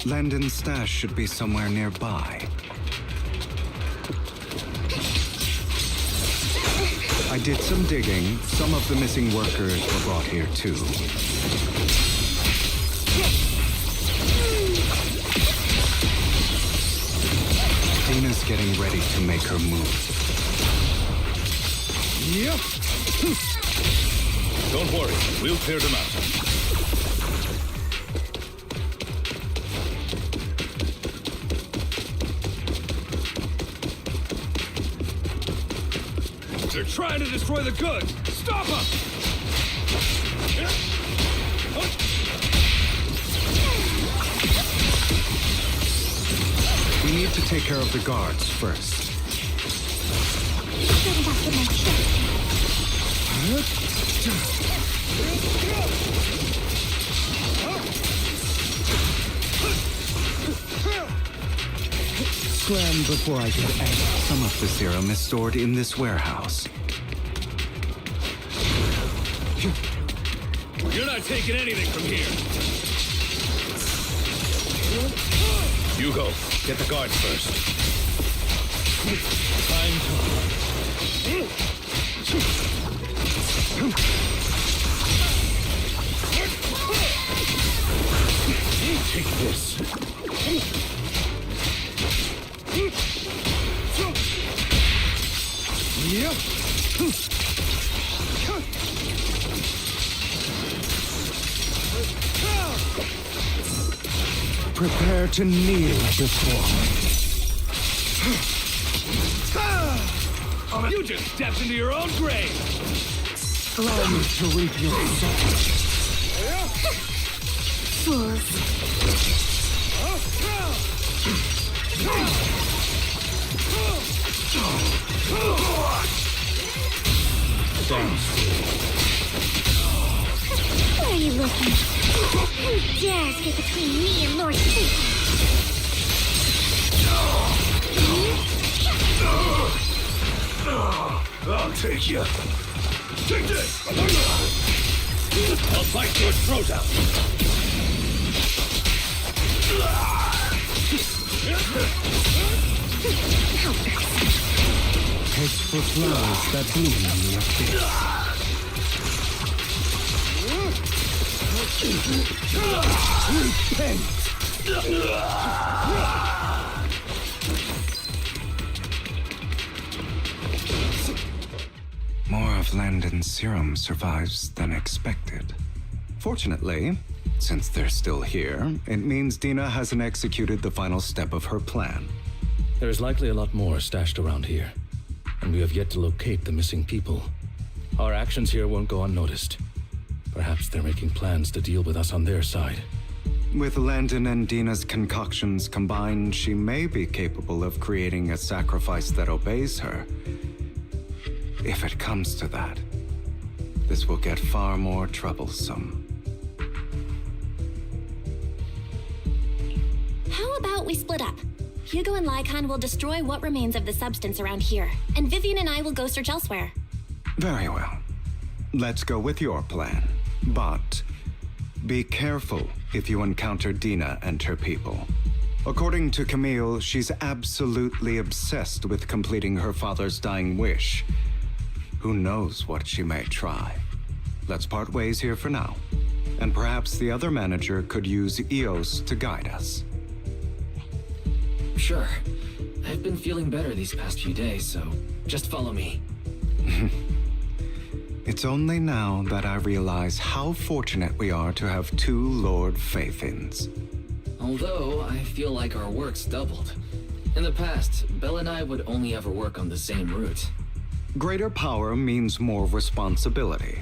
Landon's stash should be somewhere nearby. I did some digging. Some of the missing workers were brought here too. Dina's getting ready to make her move. Yep. Don't worry, we'll clear them out. They're trying to destroy the goods! Stop them! We need to take care of the guards first. Scram before I could act. Some of the serum is stored in this warehouse. You're not taking anything from here. You go. Get the guards first. Time to... Take this. Yep. Prepare to kneel before me. You just stepped into your own grave! Allow me to reap your soul. Fools. Where are you looking? Who dares get between me and Lord Satan? I'll take you. Take this! I'll fight your throat out. Heads for flowers that bloom in your face. Repent! More of Landon's serum survives than expected. Fortunately, since they're still here, it means Dina hasn't executed the final step of her plan. There's likely a lot more stashed around here, and we have yet to locate the missing people. Our actions here won't go unnoticed. Perhaps they're making plans to deal with us on their side. With Landon and Dina's concoctions combined, she may be capable of creating a sacrifice that obeys her. If it comes to that, this will get far more troublesome. How about we split up? Hugo and Lycon will destroy what remains of the substance around here, and Vivian and I will go search elsewhere. Very well. Let's go with your plan. But be careful if you encounter Dina and her people. According to Camille, she's absolutely obsessed with completing her father's dying wish. Who knows what she may try? Let's part ways here for now. And perhaps the other manager could use EOS to guide us. Sure. I've been feeling better these past few days, so just follow me. It's only now that I realize how fortunate we are to have two Lord Faithins. Although, I feel like our work's doubled. In the past, Belle and I would only ever work on the same route. Greater power means more responsibility.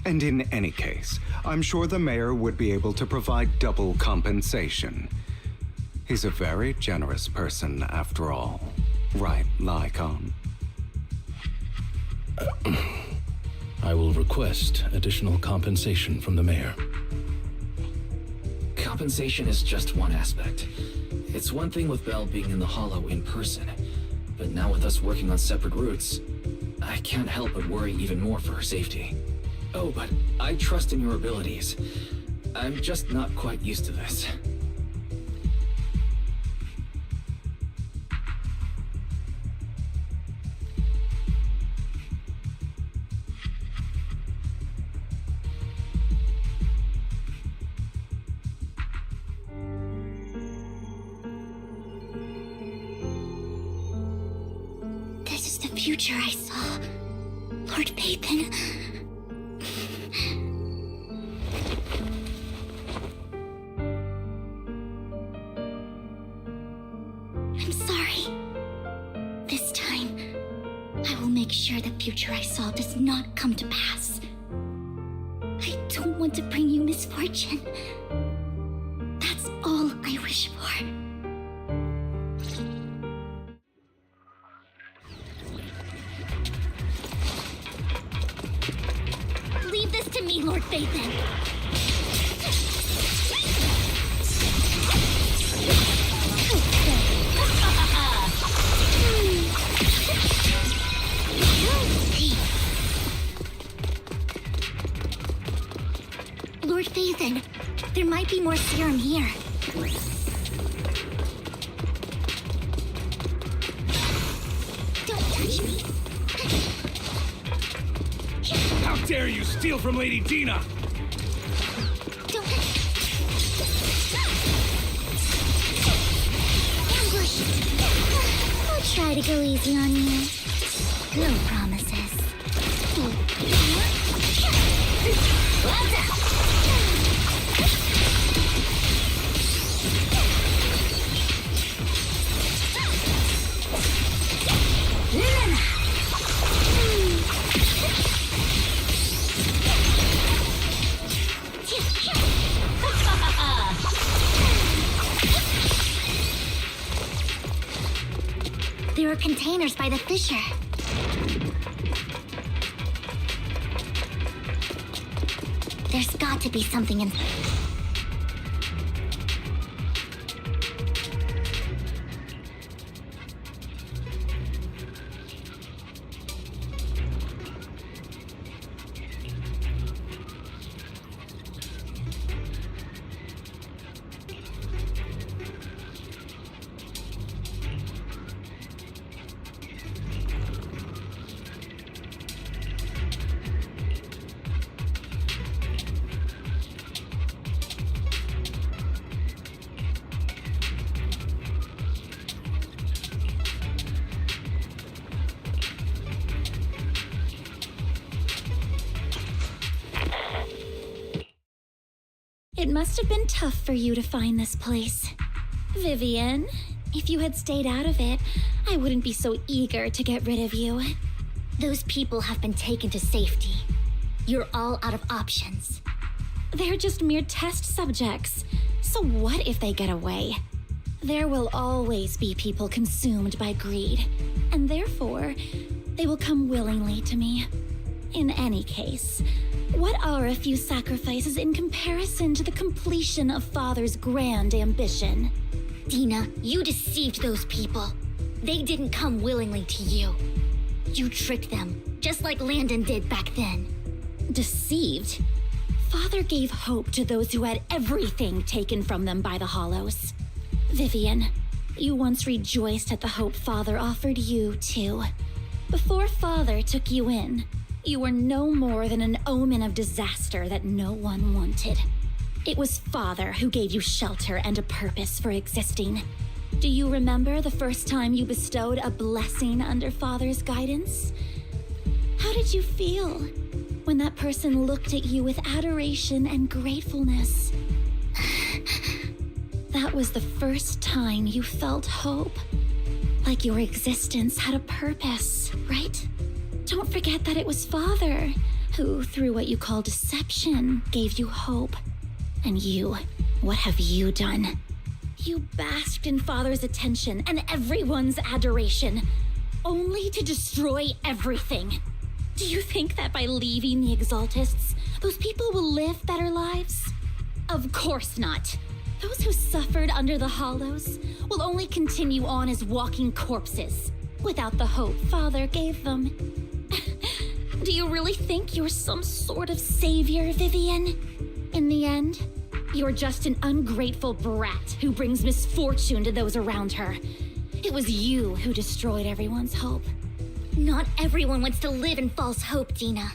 And in any case, I'm sure the mayor would be able to provide double compensation. He's a very generous person, after all. Right, Lycon? I will request additional compensation from the mayor. Compensation is just one aspect. It's one thing with Belle being in the Hollow in person, but now with us working on separate routes, I can't help but worry even more for her safety. Oh, but I trust in your abilities. I'm just not quite used to this. future I saw, Lord Pathan. I'm sorry. This time, I will make sure the future I saw does not come to pass. I don't want to bring you misfortune. That's all I wish for. Leave this to me, Lord Phaethon. Lord Phaethon, there might be more serum here. Don't touch me. How dare you steal from Lady Dina! Don't. Ambush! I'll try to go easy on you. No promises. Let's out! There are containers by the fissure. There's got to be something in... It must have been tough for you to find this place. Vivian, if you had stayed out of it, I wouldn't be so eager to get rid of you. Those people have been taken to safety. You're all out of options. They're just mere test subjects. So what if they get away? There will always be people consumed by greed, and therefore, they will come willingly to me. In any case, what are a few sacrifices in comparison to the completion of Father's grand ambition? Dina, you deceived those people. They didn't come willingly to you. You tricked them, just like Landon did back then. Deceived? Father gave hope to those who had everything taken from them by the Hollows. Vivian, you once rejoiced at the hope Father offered you, too. Before Father took you in, you were no more than an omen of disaster that no one wanted. It was Father who gave you shelter and a purpose for existing. Do you remember the first time you bestowed a blessing under Father's guidance? How did you feel when that person looked at you with adoration and gratefulness? That was the first time you felt hope. Like your existence had a purpose, right? Don't forget that it was Father who, through what you call deception, gave you hope. And you, what have you done? You basked in Father's attention and everyone's adoration, only to destroy everything. Do you think that by leaving the Exaltists, those people will live better lives? Of course not. Those who suffered under the Hollows will only continue on as walking corpses, without the hope Father gave them. Do you really think you're some sort of savior, Vivian? In the end, you're just an ungrateful brat who brings misfortune to those around her. It was you who destroyed everyone's hope. Not everyone wants to live in false hope, Dina.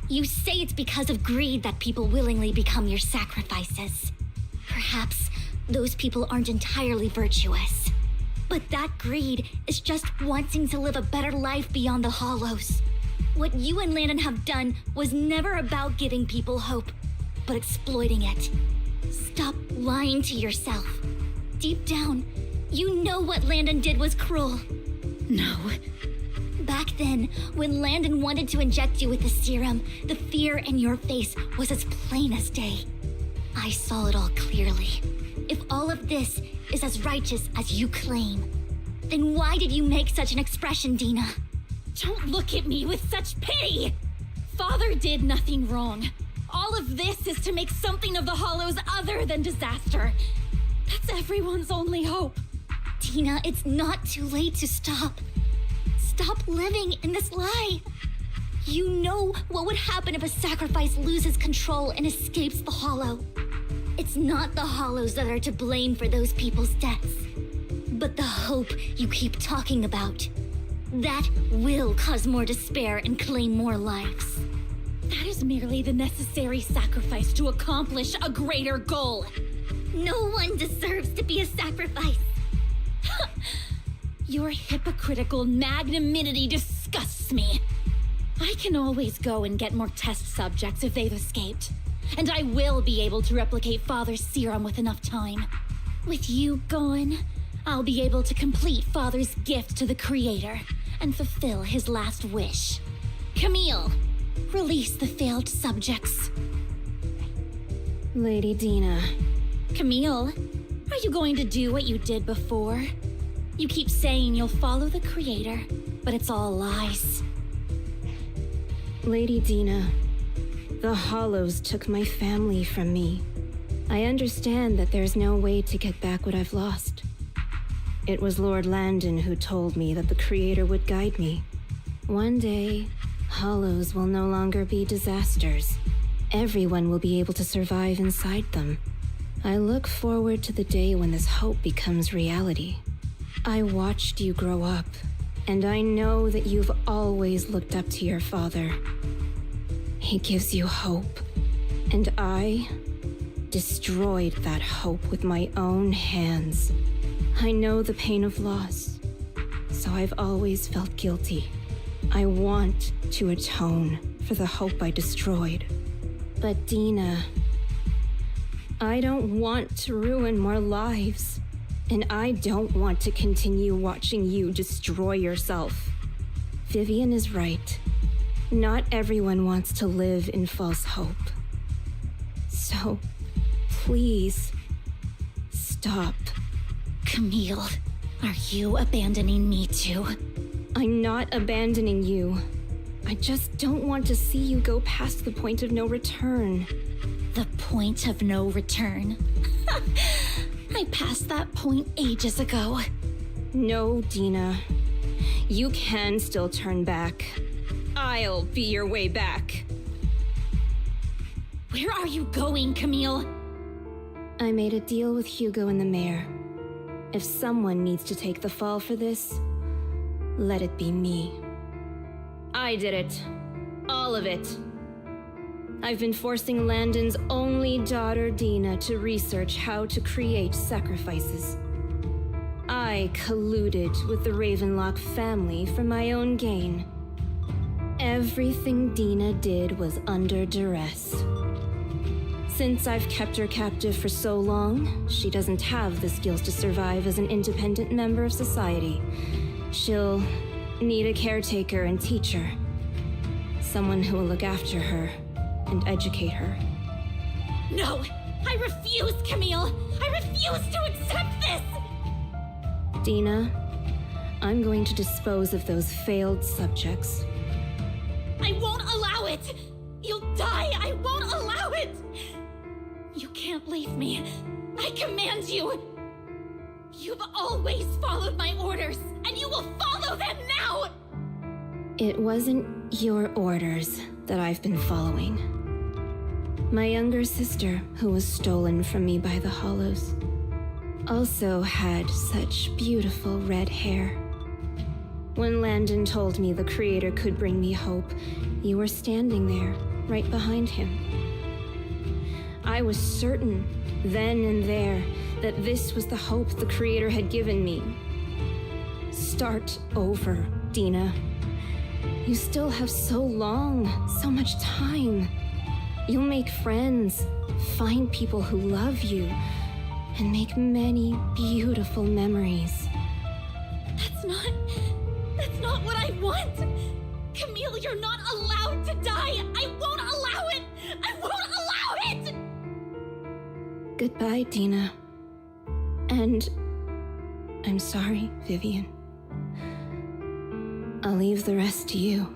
You say it's because of greed that people willingly become your sacrifices. Perhaps those people aren't entirely virtuous. But that greed is just wanting to live a better life beyond the Hollows. What you and Landon have done was never about giving people hope, but exploiting it. Stop lying to yourself. Deep down, you know what Landon did was cruel. No. Back then, when Landon wanted to inject you with the serum, the fear in your face was as plain as day. I saw it all clearly. If all of this is as righteous as you claim, then why did you make such an expression, Dina? Don't look at me with such pity! Father did nothing wrong. All of this is to make something of the Hollows other than disaster. That's everyone's only hope. Dina, it's not too late to stop. Stop living in this lie. You know what would happen if a sacrifice loses control and escapes the Hollow. It's not the Hollows that are to blame for those people's deaths, but the hope you keep talking about. That will cause more despair and claim more lives. That is merely the necessary sacrifice to accomplish a greater goal. No one deserves to be a sacrifice. Your hypocritical magnanimity disgusts me. I can always go and get more test subjects if they've escaped. And I will be able to replicate Father's serum with enough time. With you gone, I'll be able to complete Father's gift to the Creator and fulfill his last wish. Camille, release the failed subjects. Lady Dina. Camille, are you going to do what you did before? You keep saying you'll follow the Creator, but it's all lies. Lady Dina, the Hollows took my family from me. I understand that there's no way to get back what I've lost. It was Lord Landon who told me that the Creator would guide me. One day, Hollows will no longer be disasters. Everyone will be able to survive inside them. I look forward to the day when this hope becomes reality. I watched you grow up, and I know that you've always looked up to your father. He gives you hope, and I destroyed that hope with my own hands. I know the pain of loss, so I've always felt guilty. I want to atone for the hope I destroyed. But Dina, I don't want to ruin more lives. And I don't want to continue watching you destroy yourself. Vivian is right. Not everyone wants to live in false hope. So, please, stop. Camille, are you abandoning me too? I'm not abandoning you. I just don't want to see you go past the point of no return. The point of no return? I passed that point ages ago. No, Dina. You can still turn back. I'll be your way back. Where are you going, Camille? I made a deal with Hugo and the mayor. If someone needs to take the fall for this, let it be me. I did it. All of it. I've been forcing Landon's only daughter, Dina, to research how to create sacrifices. I colluded with the Ravenlock family for my own gain. Everything Dina did was under duress. Since I've kept her captive for so long, she doesn't have the skills to survive as an independent member of society. She'll need a caretaker and teacher. Someone who will look after her and educate her. No! I refuse, Camille! I refuse to accept this! Dina, I'm going to dispose of those failed subjects. I won't allow it! You'll die! I won't allow it! You can't leave me. I command you! You've always followed my orders, and you will follow them now! It wasn't your orders that I've been following. My younger sister, who was stolen from me by the Hollows, also had such beautiful red hair. When Landon told me the Creator could bring me hope, you were standing there, right behind him. I was certain, then and there, that this was the hope the Creator had given me. Start over, Dina. You still have so long, so much time. You'll make friends, find people who love you, and make many beautiful memories. That's not what I want! Camille, you're not allowed to die! I won't allow it! I won't allow it! Goodbye, Dina. And I'm sorry, Vivian. I'll leave the rest to you.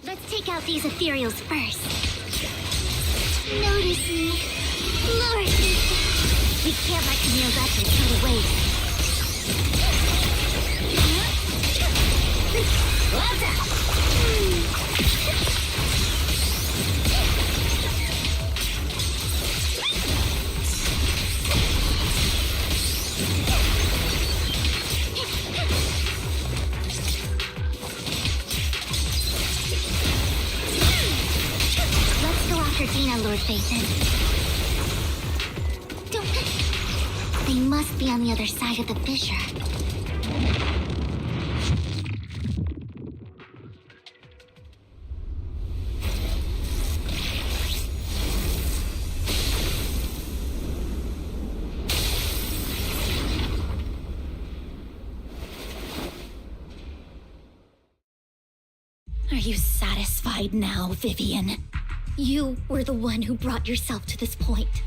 Let's take out these ethereals first. Notice me. Lure me. We can't let Camille's efforts go to waste. Let's go after Dina, Lord Phaethon. They must be on the other side of the fissure. Are you satisfied now, Vivian? You were the one who brought yourself to this point.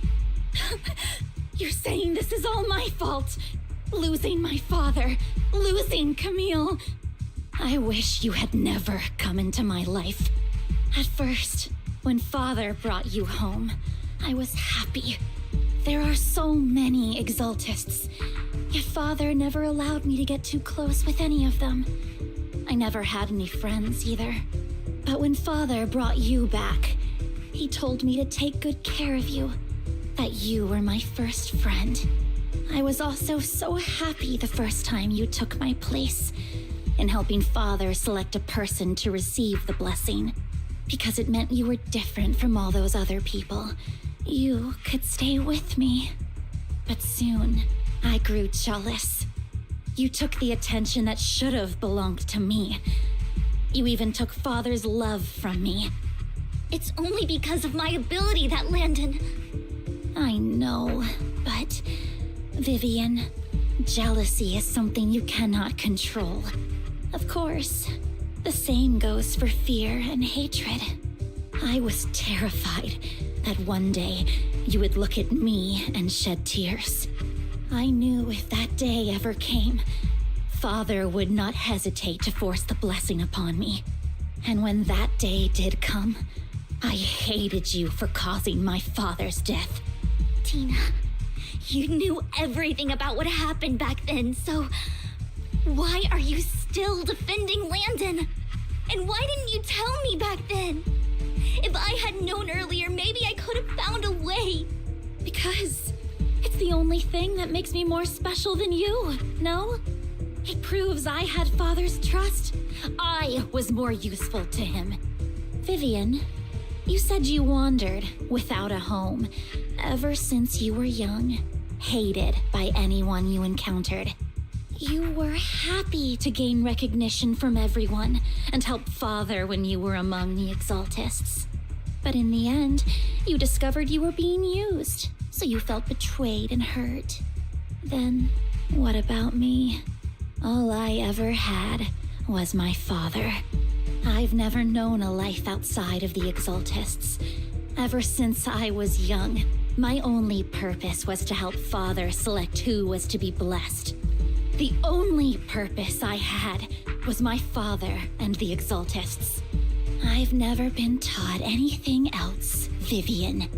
You're saying this is all my fault? Losing my father, losing Camille. I wish you had never come into my life. At first, when Father brought you home, I was happy. There are so many Exaltists, yet Father never allowed me to get too close with any of them. I never had any friends either. But when Father brought you back, he told me to take good care of you, that you were my first friend. I was also so happy the first time you took my place in helping Father select a person to receive the blessing, because it meant you were different from all those other people. You could stay with me. But soon, I grew jealous. You took the attention that should have belonged to me. You even took Father's love from me. It's only because of my ability that Landon... I know, but... Vivian, jealousy is something you cannot control. Of course, the same goes for fear and hatred. I was terrified that one day you would look at me and shed tears. I knew if that day ever came, Father would not hesitate to force the blessing upon me. And when that day did come, I hated you for causing my father's death. Tina, you knew everything about what happened back then, so... why are you still defending Landon? And why didn't you tell me back then? If I had known earlier, maybe I could have found a way. Because it's the only thing that makes me more special than you, no? It proves I had Father's trust. I was more useful to him. Vivian, you said you wandered without a home ever since you were young, hated by anyone you encountered. You were happy to gain recognition from everyone and help Father when you were among the Exaltists. But in the end, you discovered you were being used, so you felt betrayed and hurt. Then, what about me? All I ever had was my father. I've never known a life outside of the Exaltists. Ever since I was young, my only purpose was to help Father select who was to be blessed. The only purpose I had was my father and the Exaltists. I've never been taught anything else, Vivian.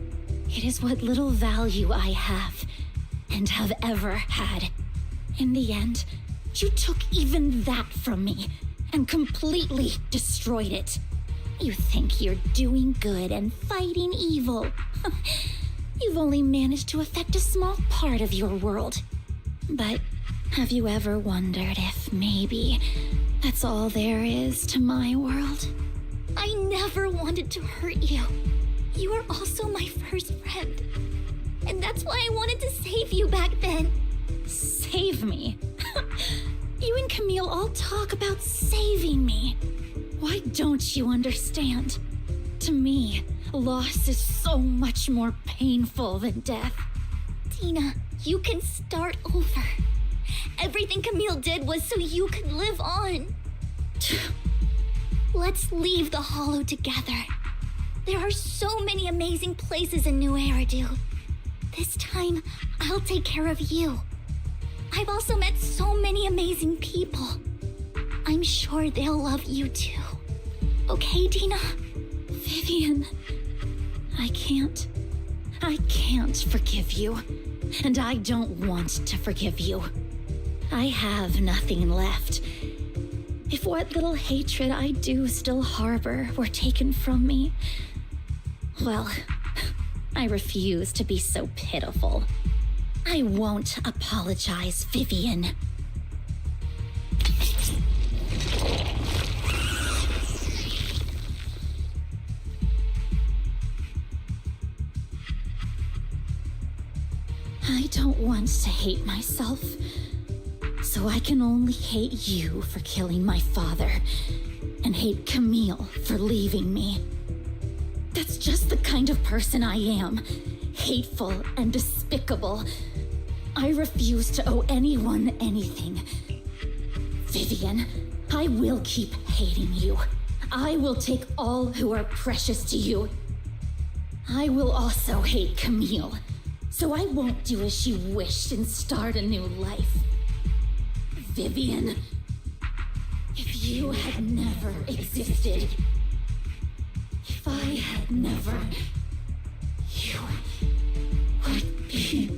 It is what little value I have, and have ever had. In the end, you took even that from me, and completely destroyed it. You think you're doing good and fighting evil. You've only managed to affect a small part of your world. But have you ever wondered if maybe That's all there is to my world. I never wanted to hurt you. You were also my first friend. And that's why I wanted to save you back then. Save me? You and Camille all talk about saving me. Why don't you understand? To me, loss is so much more painful than death. Dina, you can start over. Everything Camille did was so you could live on. Let's leave the Hollow together. There are so many amazing places in New Eridu. This time, I'll take care of you. I've also met so many amazing people. I'm sure they'll love you too. Okay, Dina? Vivian, I can't forgive you. And I don't want to forgive you. I have nothing left. If what little hatred I do still harbor were taken from me, well, I refuse to be so pitiful. I won't apologize, Vivian. I don't want to hate myself, so I can only hate you for killing my father, and hate Camille for leaving me. That's just the kind of person I am, hateful and despicable. I refuse to owe anyone anything. Vivian, I will keep hating you. I will take all who are precious to you. I will also hate Camille, so I won't do as she wished and start a new life. Vivian, if you had never existed, if I had never, you would be...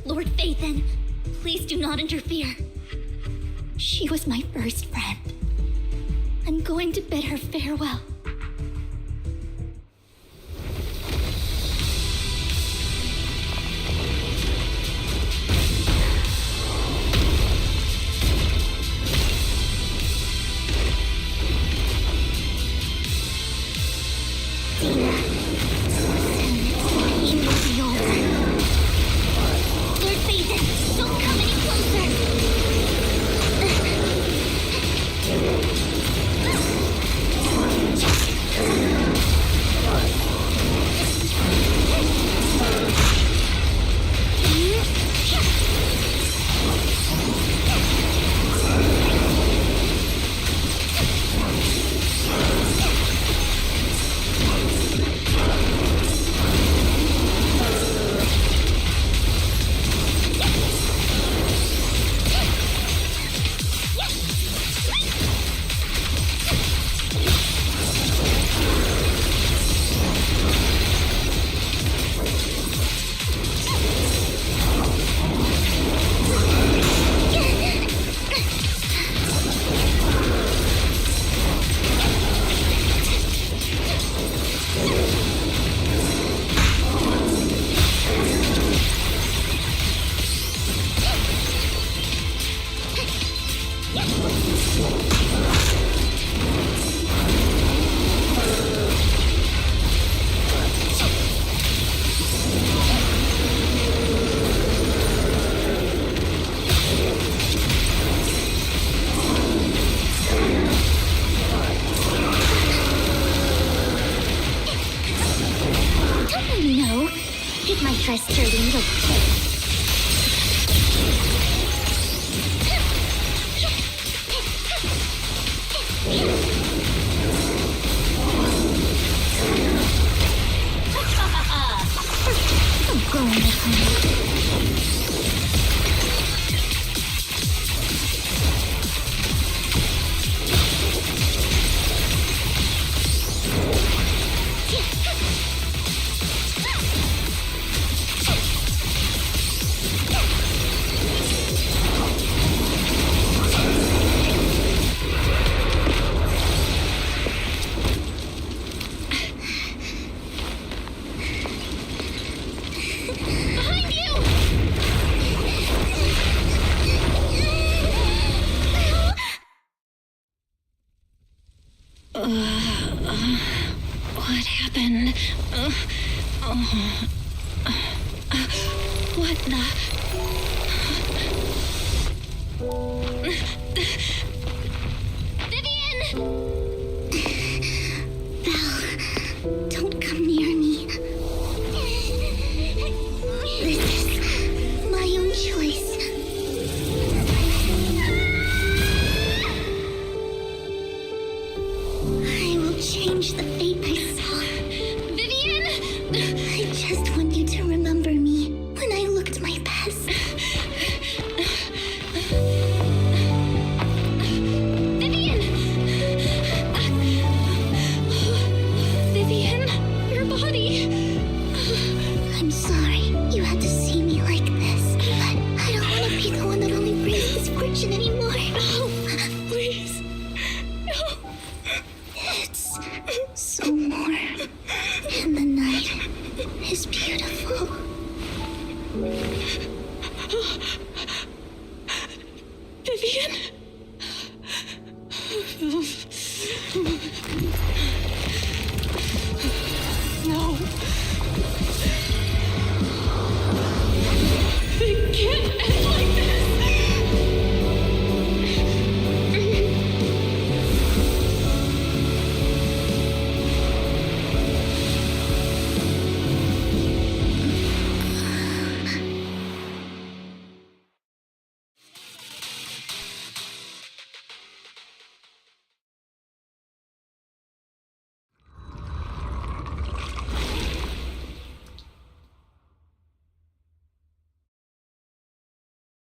Lord Phaethon, please do not interfere. She was my first friend. I'm going to bid her farewell. What the? Vivian! Belle, don't come near me. This is my own choice. I will change the fate I saw. Vivian! I just want you to remember me when I looked my best. Vivian! Vivian, your body. I'm sorry you had to see me like this, but I don't want to be the one that only brings misfortune anymore. No, please. No. It's so warm, and the night is beautiful. Vivian? No. It can't end like this.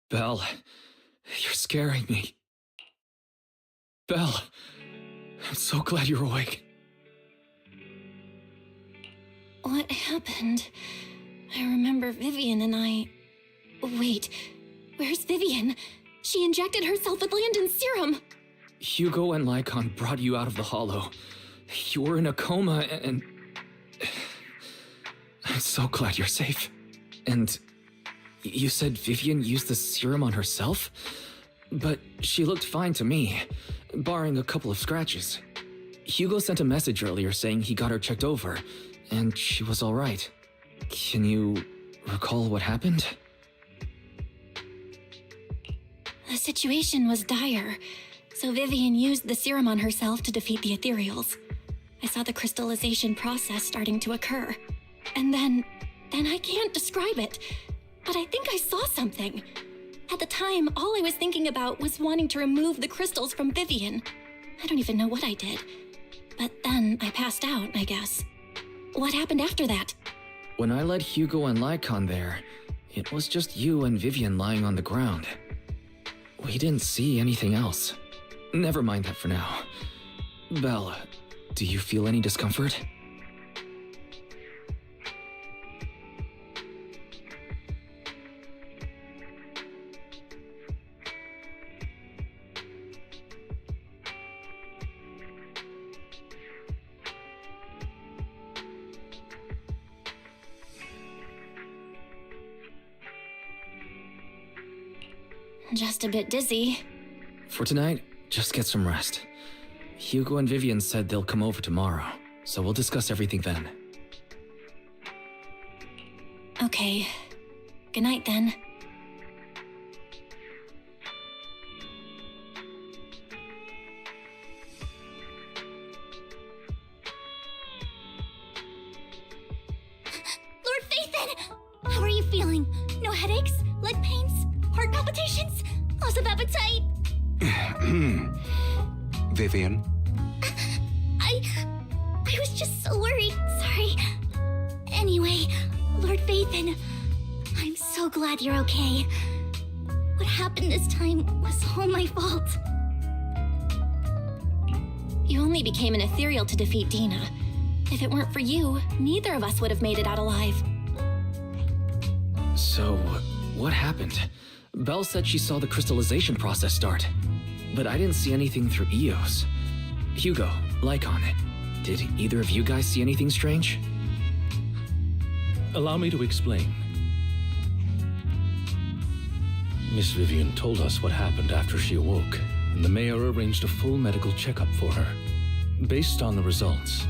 Belle, you're scaring me. Belle, I'm so glad you're awake. What happened? I remember Vivian and I... Wait, where's Vivian? She injected herself with Landon's serum. Hugo and Lycon brought you out of the hollow. You were in a coma and... I'm so glad you're safe. And you said Vivian used the serum on herself? But she looked fine to me, barring a couple of scratches. Hugo sent a message earlier saying he got her checked over, and she was all right. Can you recall what happened? The situation was dire, so Vivian used the serum on herself to defeat the ethereals. I saw the crystallization process starting to occur. And then I can't describe it, but I think I saw something. At the time, all I was thinking about was wanting to remove the crystals from Vivian. I don't even know what I did. But then I passed out, I guess. What happened after that? When I led Hugo and Lycon there, it was just you and Vivian lying on the ground. We didn't see anything else. Never mind that for now. Belle, do you feel any discomfort? Just a bit dizzy. For tonight, just get some rest. Hugo and Vivian said they'll come over tomorrow, so we'll discuss everything then. Okay. Good night then. Lord Phaethon! How are you feeling? No headaches? Leg pains? Heart palpitations? Loss of appetite? Vivian? I was just so worried. Sorry. Anyway, Lord Phaethon, I'm so glad you're okay. What happened this time was all my fault. You only became an ethereal to defeat Dina. If it weren't for you, neither of us would have made it out alive. So, what happened? Belle said she saw the crystallization process start, but I didn't see anything through EOS. Hugo, Lycon, did either of you guys see anything strange? Allow me to explain. Miss Vivian told us what happened after she awoke, and the mayor arranged a full medical checkup for her. Based on the results,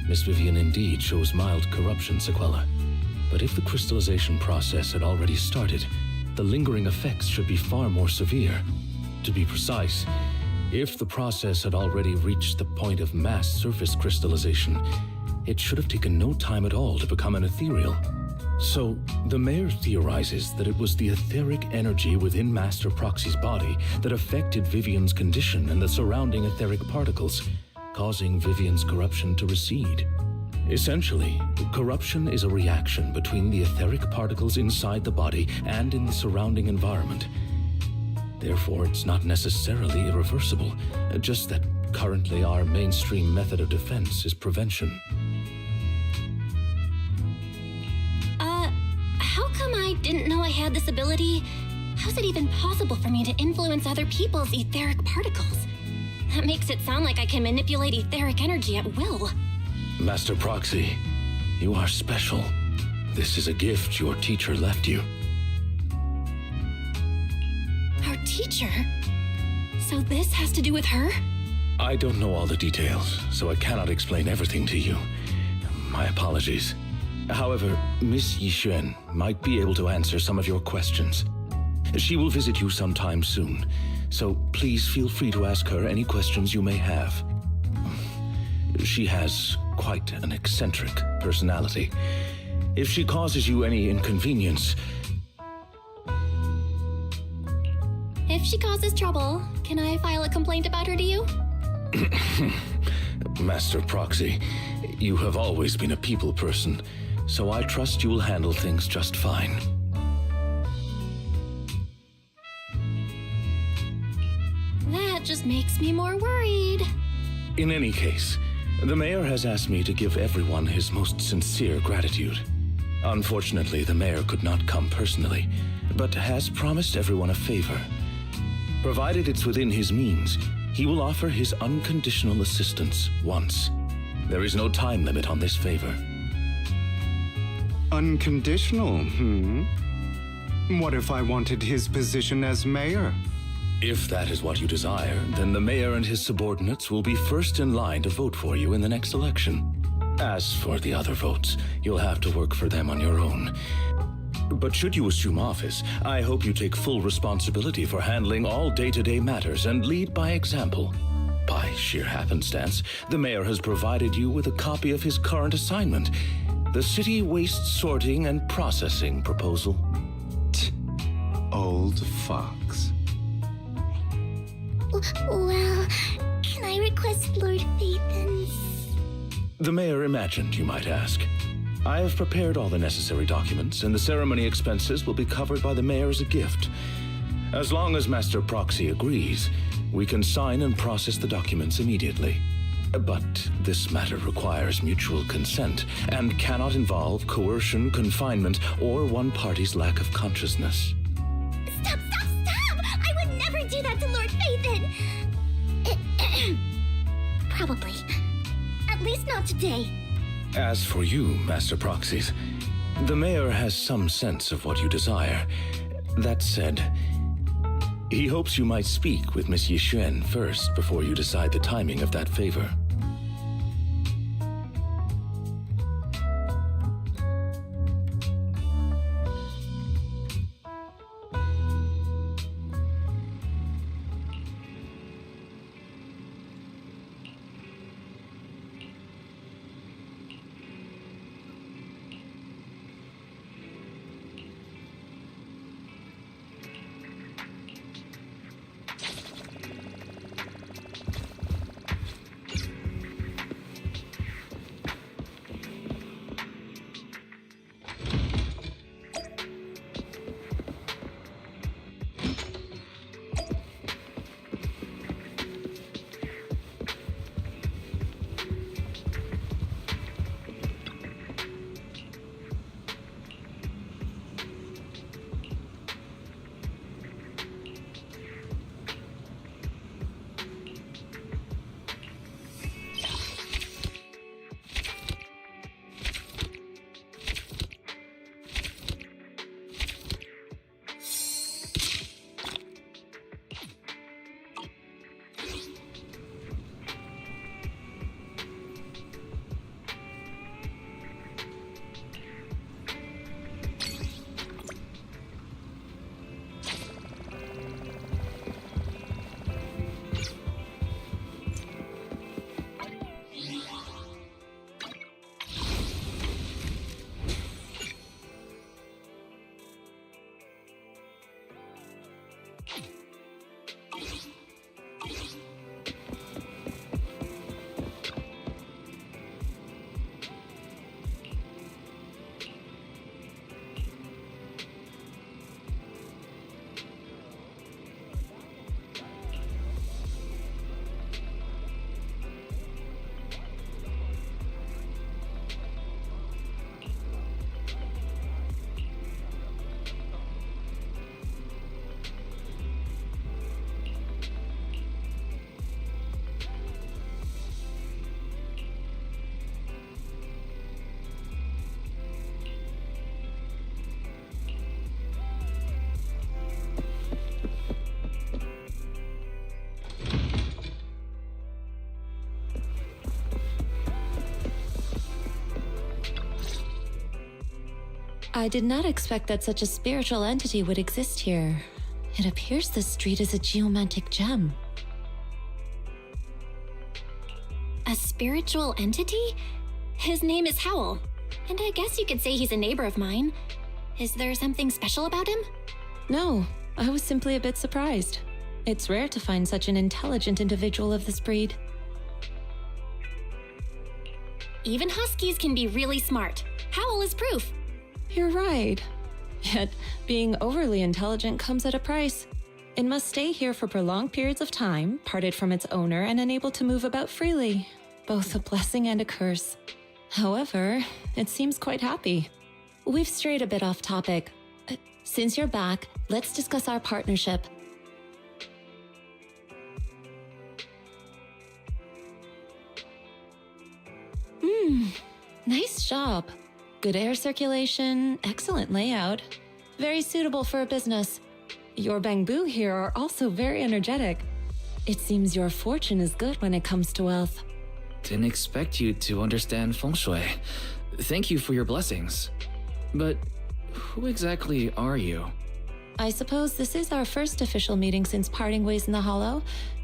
Miss Vivian indeed shows mild corruption sequela. But if the crystallization process had already started, the lingering effects should be far more severe. To be precise, if the process had already reached the point of mass surface crystallization, it should have taken no time at all to become an ethereal. So, the mayor theorizes that it was the etheric energy within Master Proxy's body that affected Vivian's condition and the surrounding etheric particles, causing Vivian's corruption to recede. Essentially, corruption is a reaction between the etheric particles inside the body and in the surrounding environment. Therefore, it's not necessarily irreversible, just that currently our mainstream method of defense is prevention. How come I didn't know I had this ability? How's it even possible for me to influence other people's etheric particles? That makes it sound like I can manipulate etheric energy at will. Master Proxy, you are special. This is a gift your teacher left you. Our teacher? So this has to do with her? I don't know all the details, so I cannot explain everything to you. My apologies. However, Miss Yixuan might be able to answer some of your questions. She will visit you sometime soon, so please feel free to ask her any questions you may have. She has quite an eccentric personality. If she causes you any inconvenience... If she causes trouble, can I file a complaint about her to you? Master Proxy, you have always been a people person, so I trust you will handle things just fine. That just makes me more worried. In any case, the mayor has asked me to give everyone his most sincere gratitude. Unfortunately, the mayor could not come personally, but has promised everyone a favor. Provided it's within his means, he will offer his unconditional assistance once. There is no time limit on this favor. Unconditional, What if I wanted his position as mayor? If that is what you desire, then the mayor and his subordinates will be first in line to vote for you in the next election. As for the other votes, you'll have to work for them on your own. But should you assume office, I hope you take full responsibility for handling all day-to-day matters and lead by example. By sheer happenstance, the mayor has provided you with a copy of his current assignment, the City Waste Sorting and Processing proposal. Old fox. Well, can I request Lord Phaethon's? The mayor imagined, you might ask. I have prepared all the necessary documents, and the ceremony expenses will be covered by the mayor as a gift. As long as Master Proxy agrees, we can sign and process the documents immediately. But this matter requires mutual consent and cannot involve coercion, confinement, or one party's lack of consciousness. Stop! I would never do that to Lord Phaethon! Probably. At least not today. As for you, Master Proxies, the mayor has some sense of what you desire. That said, he hopes you might speak with Miss Yixuan first before you decide the timing of that favor. I did not expect that such a spiritual entity would exist here. It appears this street is a geomantic gem. A spiritual entity? His name is Howl, and I guess you could say he's a neighbor of mine. Is there something special about him? No, I was simply a bit surprised. It's rare to find such an intelligent individual of this breed. Even huskies can be really smart. Howl is proof. You're right. Yet, being overly intelligent comes at a price. It must stay here for prolonged periods of time, parted from its owner and unable to move about freely. Both a blessing and a curse. However, it seems quite happy. We've strayed a bit off topic. Since you're back, let's discuss our partnership. Nice job. Good air circulation, excellent layout. Very suitable for a business. Your bamboo here are also very energetic. It seems your fortune is good when it comes to wealth. Didn't expect you to understand feng shui. Thank you for your blessings. But who exactly are you? I suppose this is our first official meeting since parting ways in the Hollow.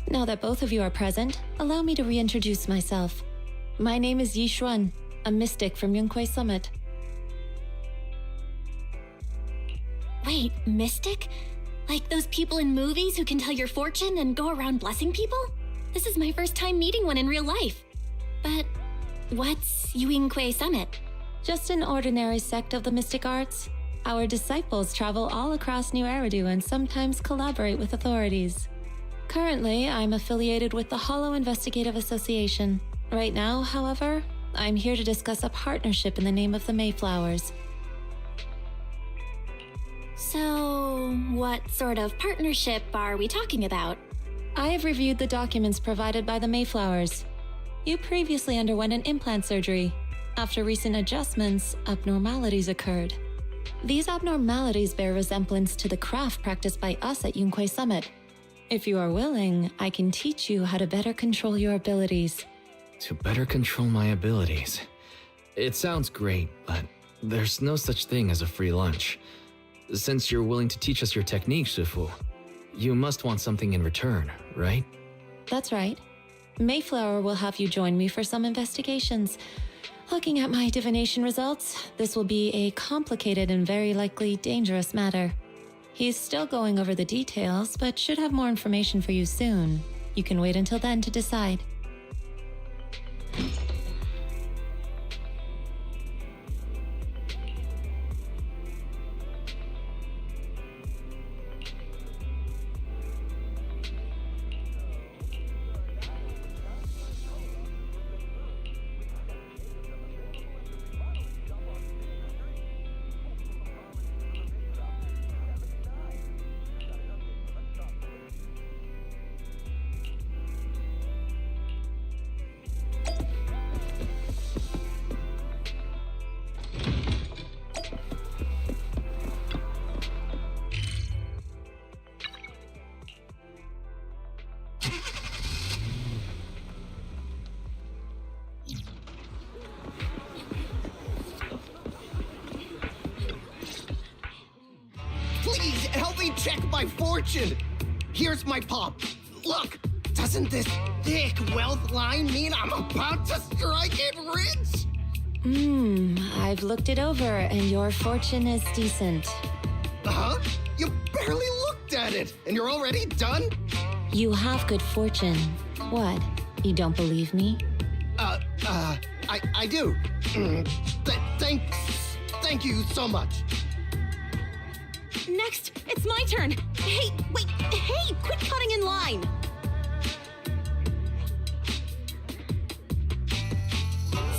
Now that both of you are present, allow me to reintroduce myself. My name is Yi Xuan, a mystic from Yunquei Summit. Wait, mystic? Like those people in movies who can tell your fortune and go around blessing people? This is my first time meeting one in real life. But what's Yunquei Summit? Just an ordinary sect of the mystic arts. Our disciples travel all across New Eridu and sometimes collaborate with authorities. Currently, I'm affiliated with the Hollow Investigative Association. Right now, however, I'm here to discuss a partnership in the name of the Mayflowers. So, what sort of partnership are we talking about? I have reviewed the documents provided by the Mayflowers. You previously underwent an implant surgery. After recent adjustments, abnormalities occurred. These abnormalities bear resemblance to the craft practiced by us at Yunquei Summit. If you are willing, I can teach you how to better control your abilities. To better control my abilities. It sounds great, but there's no such thing as a free lunch. Since you're willing to teach us your technique, Shifu, you must want something in return, right? That's right. Mayflower will have you join me for some investigations. Looking at my divination results, this will be a complicated and very likely dangerous matter. He's still going over the details, but should have more information for you soon. You can wait until then to decide. Please help me check my fortune. Here's my pop. Look, doesn't this thick wealth line mean I'm about to strike it rich? I've looked it over and your fortune is decent. Huh? You barely look looked at it, and you're already done? You have good fortune. What? You don't believe me? I do. Thank you so much. Next, it's my turn. Hey, wait, hey, quit cutting in line.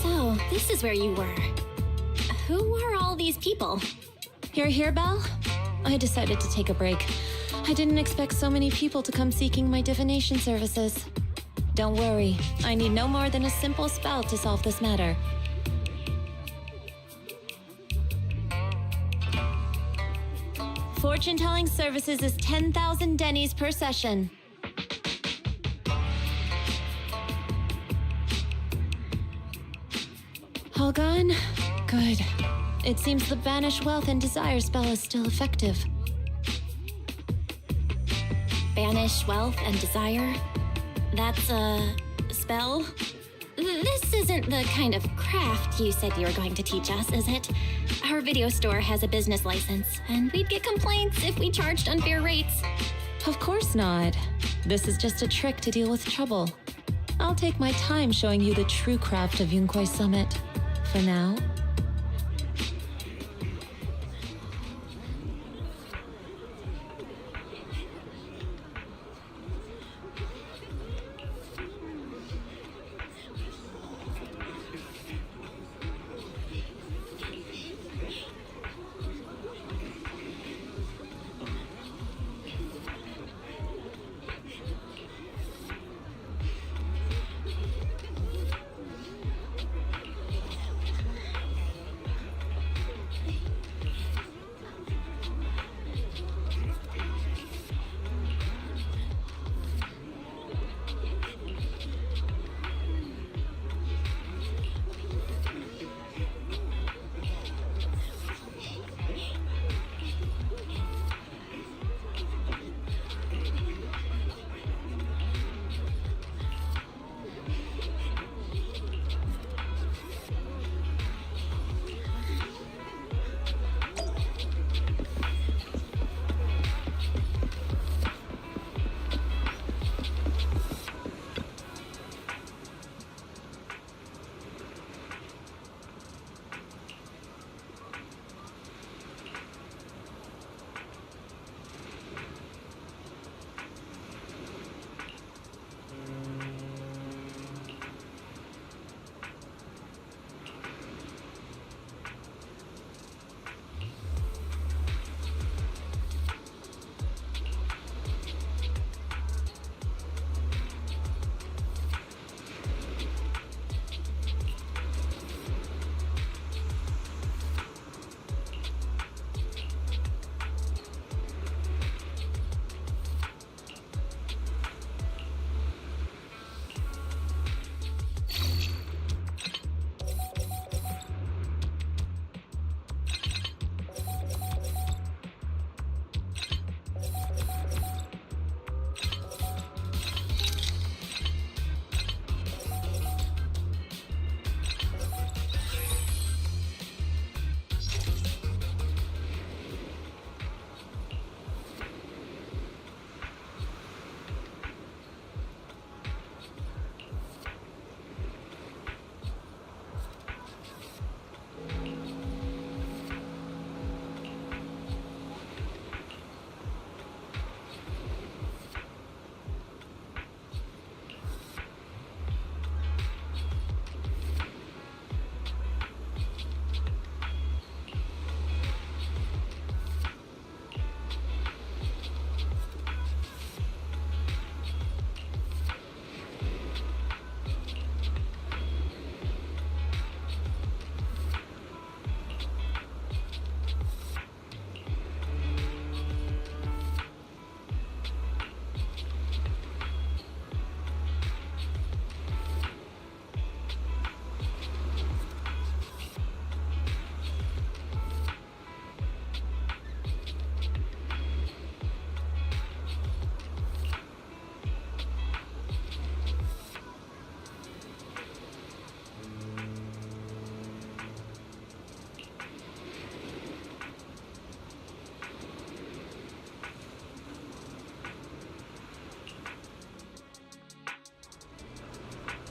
So, this is where you were. Who are all these people? You're here, Belle? I decided to take a break. I didn't expect so many people to come seeking my divination services. Don't worry, I need no more than a simple spell to solve this matter. Fortune-telling services is 10,000 dennies per session. All gone? Good. It seems the Banish Wealth and Desire spell is still effective. Banish wealth and desire? That's a spell? This isn't the kind of craft you said you were going to teach us, is it? Our video store has a business license, and we'd get complaints if we charged unfair rates. Of course not. This is just a trick to deal with trouble. I'll take my time showing you the true craft of Yunquai Summit. For now.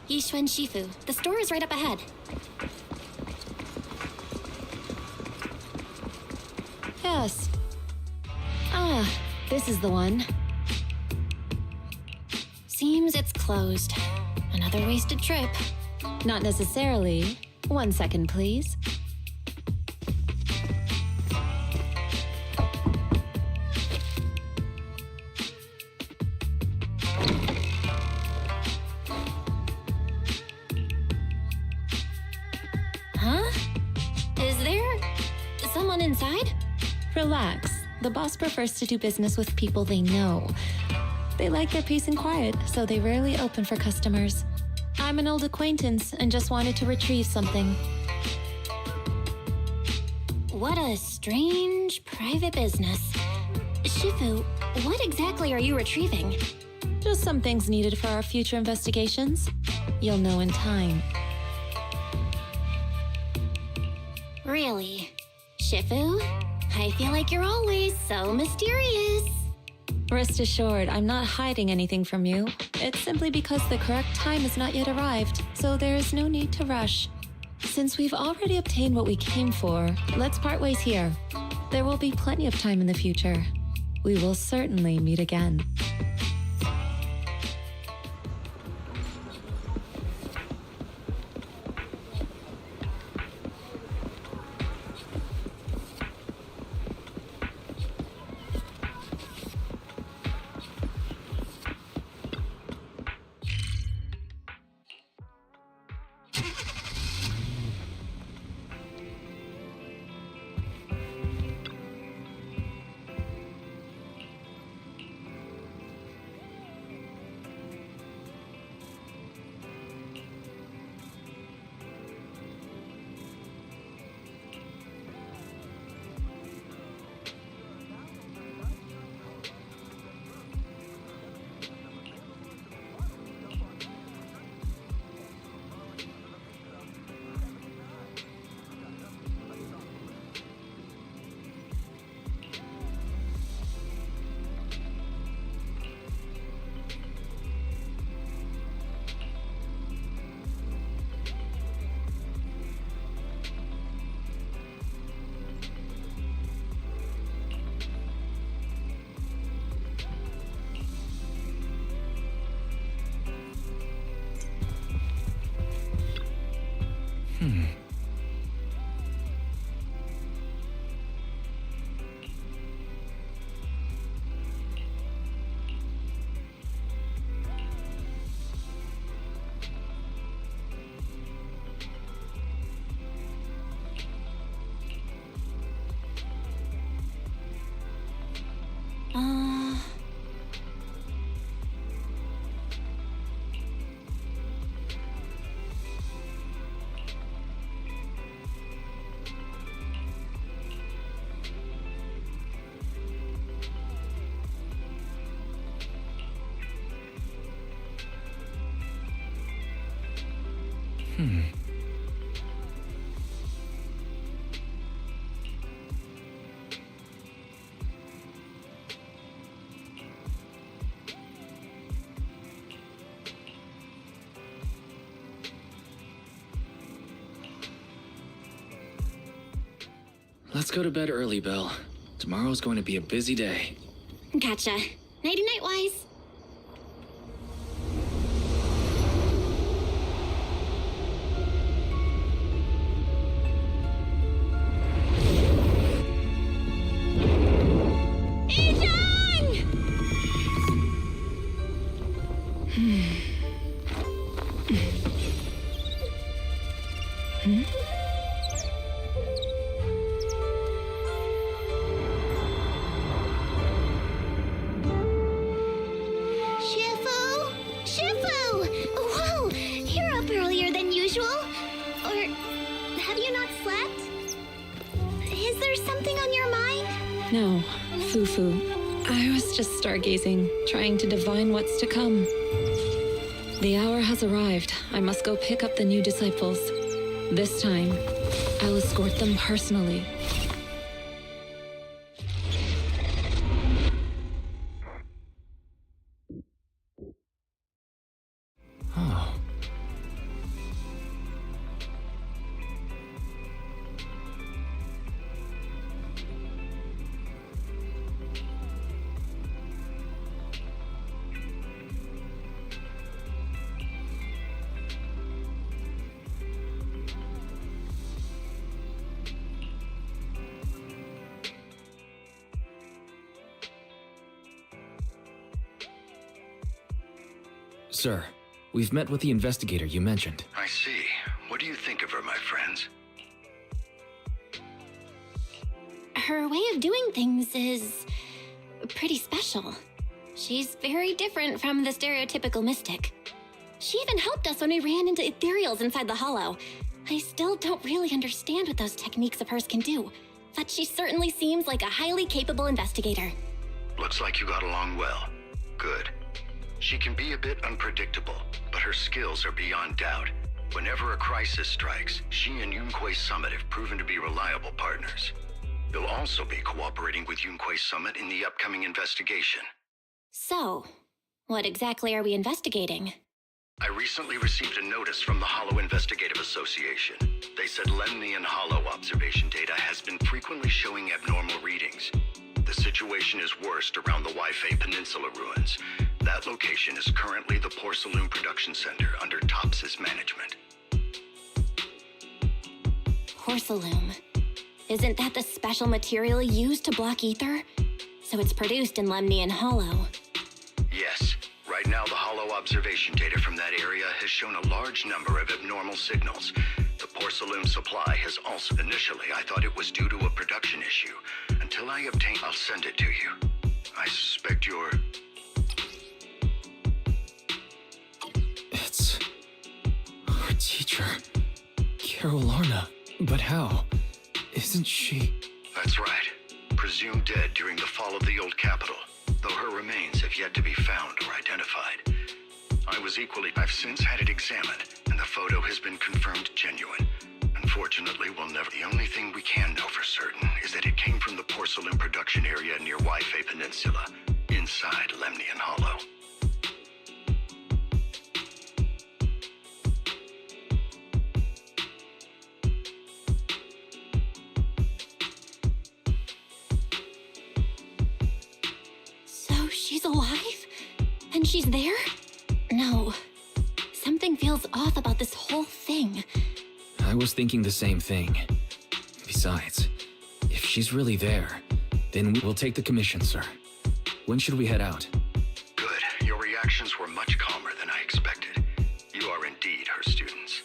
Yishuan Shifu. The store is right up ahead. Yes. Ah, this is the one. Seems it's closed. Another wasted trip. Not necessarily. 1 second, please. Huh? Is there someone inside? Relax. The boss prefers to do business with people they know. They like their peace and quiet, so they rarely open for customers. I'm an old acquaintance and just wanted to retrieve something. What a strange private business. Shifu, what exactly are you retrieving? Just some things needed for our future investigations. You'll know in time. Really? Shifu? I feel like you're always so mysterious. Rest assured, I'm not hiding anything from you. It's simply because the correct time has not yet arrived, so there is no need to rush. Since we've already obtained what we came for, let's part ways here. There will be plenty of time in the future. We will certainly meet again. Let's go to bed early, Belle. Tomorrow's going to be a busy day. Gotcha. Nighty-night, Wise. Shifu! Shifu! Whoa! You're up earlier than usual? Or have you not slept? Is there something on your mind? No, Fufu. I was just stargazing, trying to divine what's to come. The hour has arrived. I must go pick up the new disciples. This time, I'll escort them personally. Sir, we've met with the investigator you mentioned. I see. What do you think of her, my friends? Her way of doing things is pretty special. She's very different from the stereotypical mystic. She even helped us when we ran into ethereals inside the hollow. I still don't really understand what those techniques of hers can do, but she certainly seems like a highly capable investigator. Looks like you got along well. Good. She can be a bit unpredictable, but her skills are beyond doubt. Whenever a crisis strikes, she and Yunquei Summit have proven to be reliable partners. You'll also be cooperating with Yunquei Summit in the upcoming investigation. So, what exactly are we investigating? I recently received a notice from the Hollow Investigative Association. They said Lemnian Hollow observation data has been frequently showing abnormal readings. The situation is worst around the Waifei Peninsula ruins. That location is currently the Porcelain Production Center under Tops's management. Porcelain. Isn't that the special material used to block ether? So it's produced in Lemnian Hollow. Yes. Right now, the Hollow observation data from that area has shown a large number of abnormal signals. The porcelain supply has also... Initially, I thought it was due to a production issue. Until I obtain... I'll send it to you. I suspect you're... It's... our teacher, Carol Arna. But how? Isn't she... That's right. Presumed dead during the fall of the old capital, though her remains have yet to be found or identified. I've since had it examined, and the photo has been confirmed genuine. Unfortunately, we'll never... The only thing we can know for certain is that it came from the porcelain production area near Waifei Peninsula, inside Lemnian Hollow. So she's alive? And she's there? No. Something feels off about this whole thing. I was thinking the same thing. Besides, if she's really there, then we will take the commission, sir. When should we head out? Good. Your reactions were much calmer than I expected. You are indeed her students.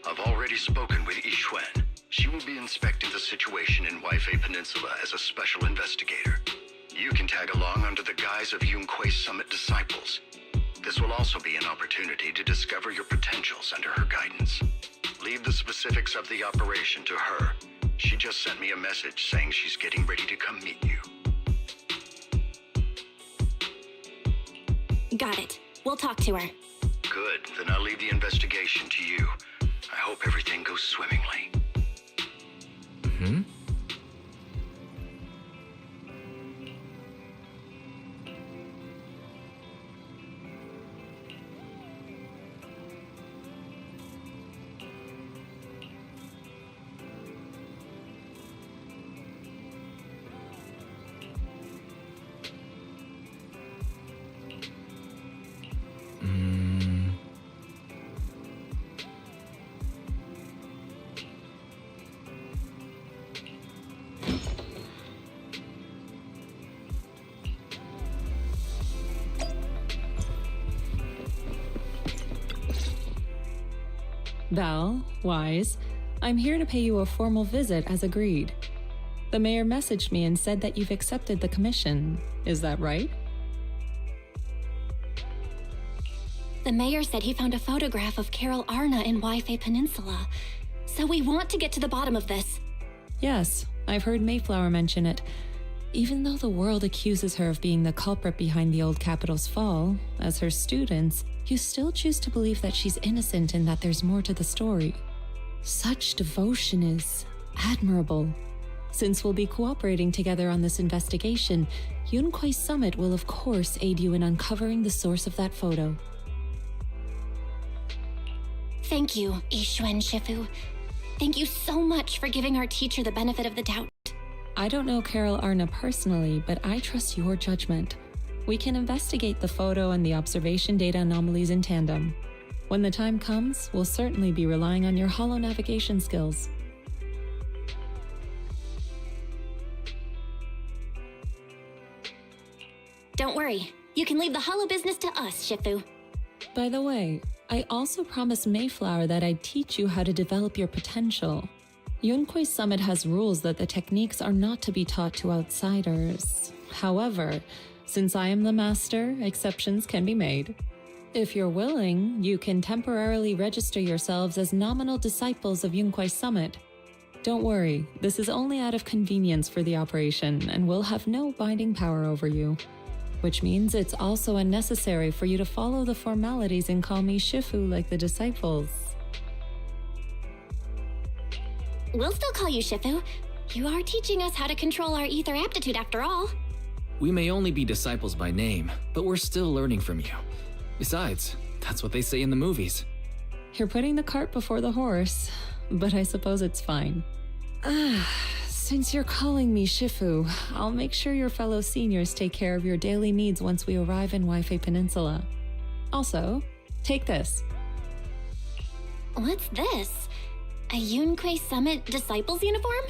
I've already spoken with Yishwen. She will be inspecting the situation in Waifei Peninsula as a special investigator. You can tag along under the guise of Yunquei Summit disciples. This will also be an opportunity to discover your potentials under her guidance. Leave the specifics of the operation to her. She just sent me a message saying she's getting ready to come meet you. Got it. We'll talk to her. Good. Then I'll leave the investigation to you. I hope everything goes swimmingly. Mm-hmm. Val, Wise, I'm here to pay you a formal visit as agreed. The mayor messaged me and said that you've accepted the commission. Is that right? The mayor said he found a photograph of Carol Arna in Waifei Peninsula. So we want to get to the bottom of this. Yes, I've heard Mayflower mention it. Even though the world accuses her of being the culprit behind the old capital's fall, as her students, you still choose to believe that she's innocent and that there's more to the story. Such devotion is admirable. Since we'll be cooperating together on this investigation, Yunquei Summit will of course aid you in uncovering the source of that photo. Thank you, Yishwen Shifu. Thank you so much for giving our teacher the benefit of the doubt. I don't know Carol Arna personally, but I trust your judgment. We can investigate the photo and the observation data anomalies in tandem. When the time comes, we'll certainly be relying on your holo navigation skills. Don't worry. You can leave the holo business to us, Shifu. By the way, I also promised Mayflower that I'd teach you how to develop your potential. Yunquei Summit has rules that the techniques are not to be taught to outsiders. However, since I am the master, exceptions can be made. If you're willing, you can temporarily register yourselves as nominal disciples of Yunquei Summit. Don't worry, this is only out of convenience for the operation and will have no binding power over you. Which means it's also unnecessary for you to follow the formalities and call me Shifu like the disciples. We'll still call you Shifu. You are teaching us how to control our ether aptitude after all. We may only be disciples by name, but we're still learning from you. Besides, that's what they say in the movies. You're putting the cart before the horse, but I suppose it's fine. Since you're calling me Shifu, I'll make sure your fellow seniors take care of your daily needs once we arrive in Waifei Peninsula. Also, take this. What's this? A Yunquei Summit Disciples uniform?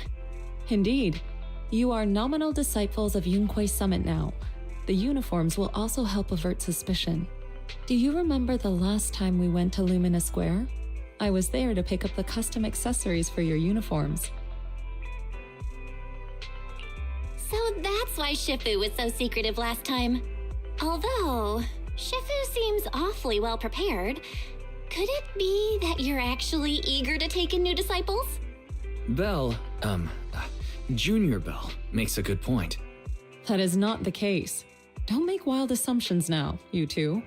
Indeed. You are nominal disciples of Yunquei Summit now. The uniforms will also help avert suspicion. Do you remember the last time we went to Lumina Square? I was there to pick up the custom accessories for your uniforms. So that's why Shifu was so secretive last time. Although, Shifu seems awfully well prepared. Could it be that you're actually eager to take in new disciples? Belle, Junior Belle, makes a good point. That is not the case. Don't make wild assumptions now, you two.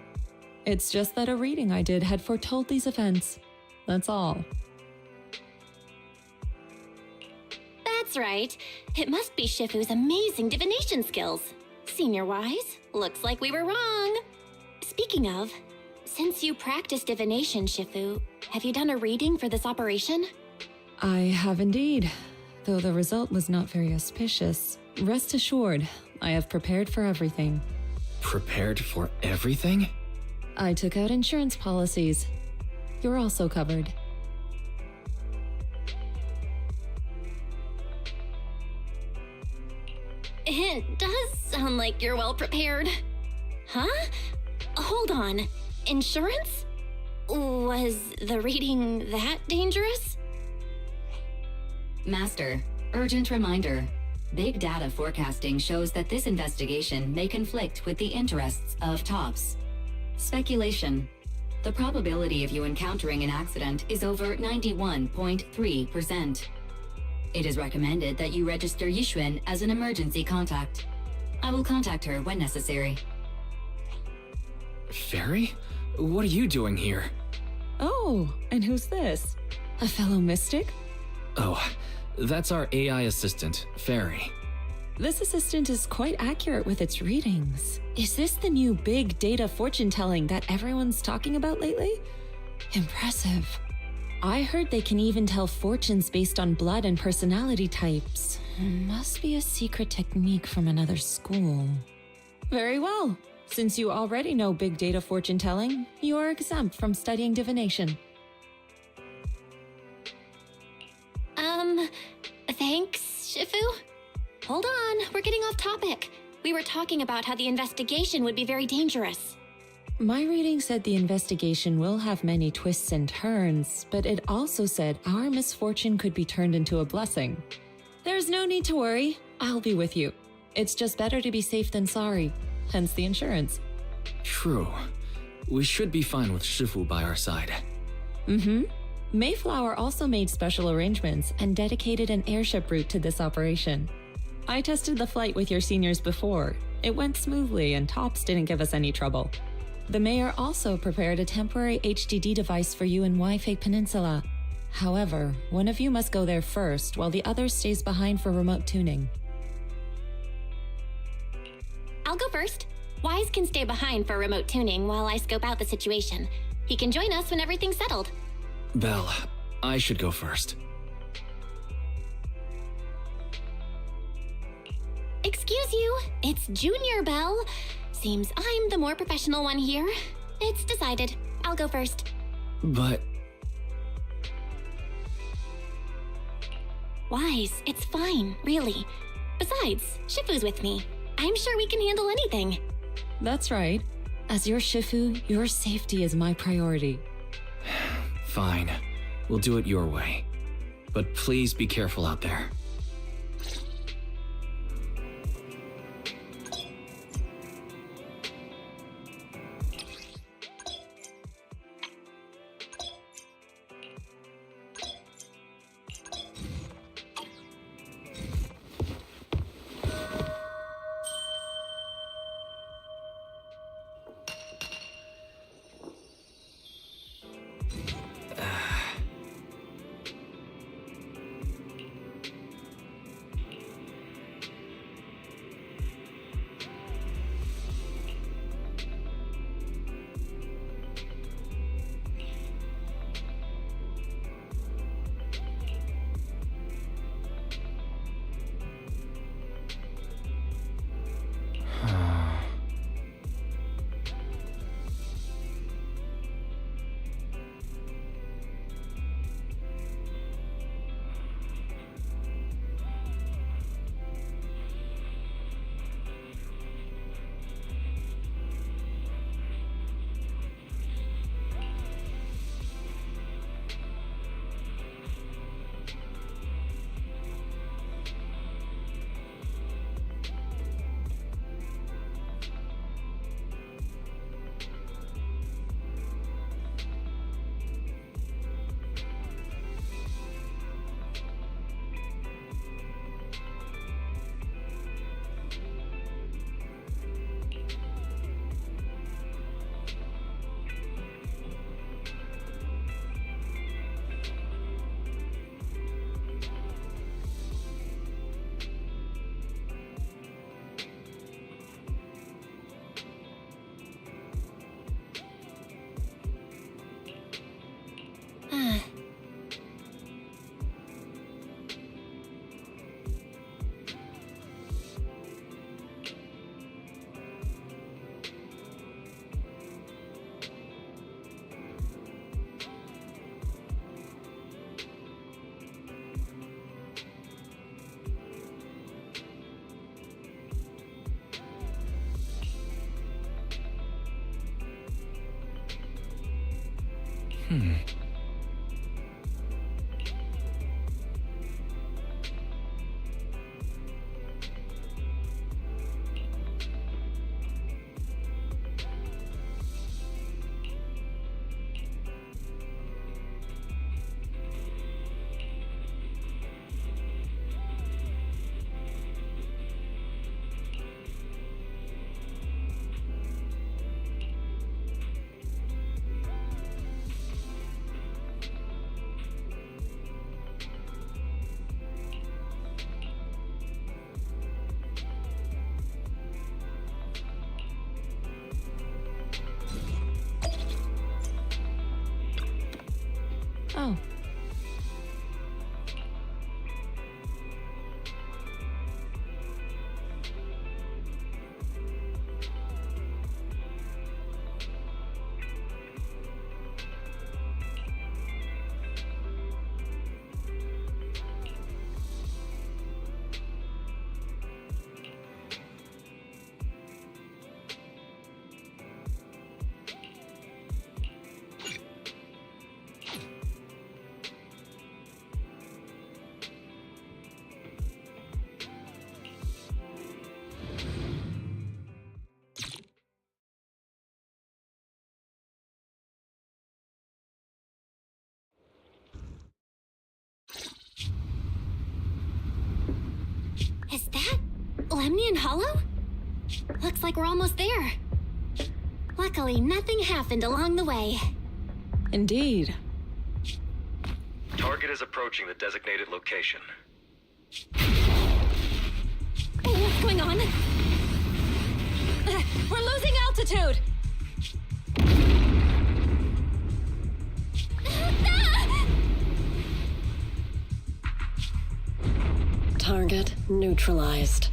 It's just that a reading I did had foretold these events. That's all. That's right. It must be Shifu's amazing divination skills. Senior-wise, looks like we were wrong. Speaking of, since you practice divination, Shifu, have you done a reading for this operation? I have indeed, though the result was not very auspicious. Rest assured, I have prepared for everything. Prepared for everything? I took out insurance policies. You're also covered. It does sound like you're well prepared. Huh? Hold on. Insurance? Was the reading that dangerous? Master, urgent reminder. Big data forecasting shows that this investigation may conflict with the interests of TOPS. Speculation. The probability of you encountering an accident is over 91.3%. It is recommended that you register Yixuan as an emergency contact. I will contact her when necessary. Fairy? What are you doing here? Oh, and who's this? A fellow mystic? Oh, that's our AI assistant, Fairy. This assistant is quite accurate with its readings. Is this the new big data fortune telling that everyone's talking about lately? Impressive. I heard they can even tell fortunes based on blood and personality types. Must be a secret technique from another school. Very well. Since you already know big data fortune telling, you are exempt from studying divination. Thanks, Shifu? Hold on, we're getting off topic. We were talking about how the investigation would be very dangerous. My reading said the investigation will have many twists and turns, but it also said our misfortune could be turned into a blessing. There's no need to worry. I'll be with you. It's just better to be safe than sorry, hence the insurance. True. We should be fine with Shifu by our side. Mayflower also made special arrangements and dedicated an airship route to this operation. I tested the flight with your seniors before. It went smoothly and TOPS didn't give us any trouble. The mayor also prepared a temporary HDD device for you in Waifei Peninsula. However, one of you must go there first while the other stays behind for remote tuning. I'll go first. Wise can stay behind for remote tuning while I scope out the situation. He can join us when everything's settled. Belle, I should go first. Excuse you, it's Junior Belle. Seems I'm the more professional one here. It's decided. I'll go first. But... Wise, it's fine, really. Besides, Shifu's with me. I'm sure we can handle anything. That's right. As your Shifu, your safety is my priority. Fine. We'll do it your way. But please be careful out there. Oh. Is that Lemnian Hollow? Looks like we're almost there. Luckily, nothing happened along the way. Indeed. Target is approaching the designated location. What's going on? We're losing altitude! Target neutralized.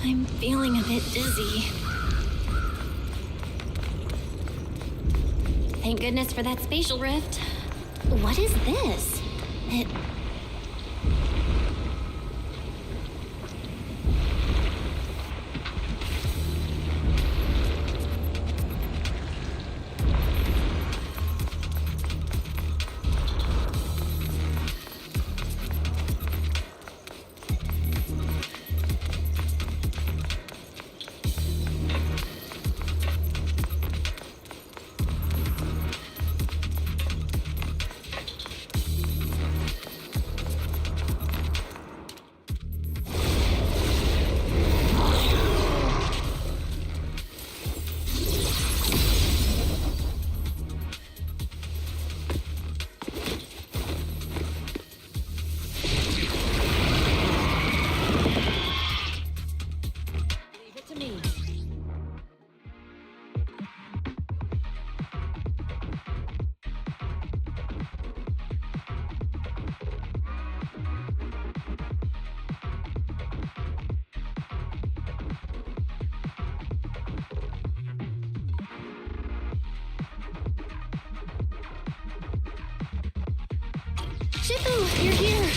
I'm feeling a bit dizzy. Thank goodness for that spatial rift. What is this? Shifu, you're here!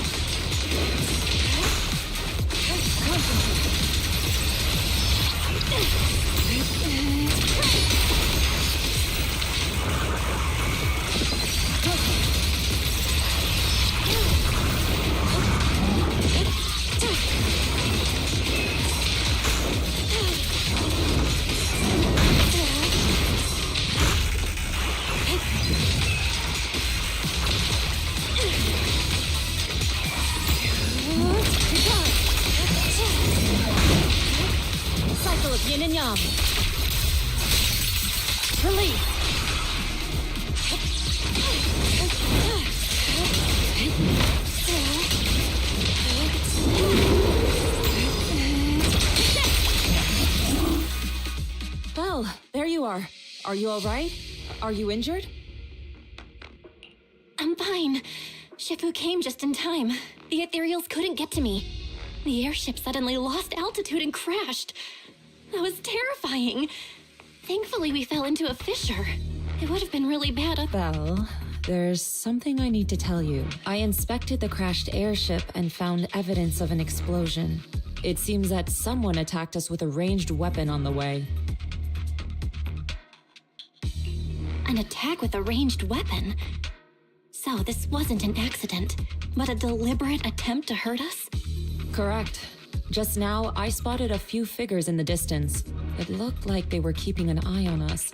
Cycle of yin and yang. Release. Well, there you are. Are you all right? Are you injured? I'm fine. Shifu came just in time. The ethereals couldn't get to me. The airship suddenly lost altitude and crashed. That was terrifying. Thankfully, we fell into a fissure. It would have been really bad. Belle, there's something I need to tell you. I inspected the crashed airship and found evidence of an explosion. It seems that someone attacked us with a ranged weapon on the way. An attack with a ranged weapon? So this wasn't an accident, but a deliberate attempt to hurt us? Correct. Just now, I spotted a few figures in the distance. It looked like they were keeping an eye on us.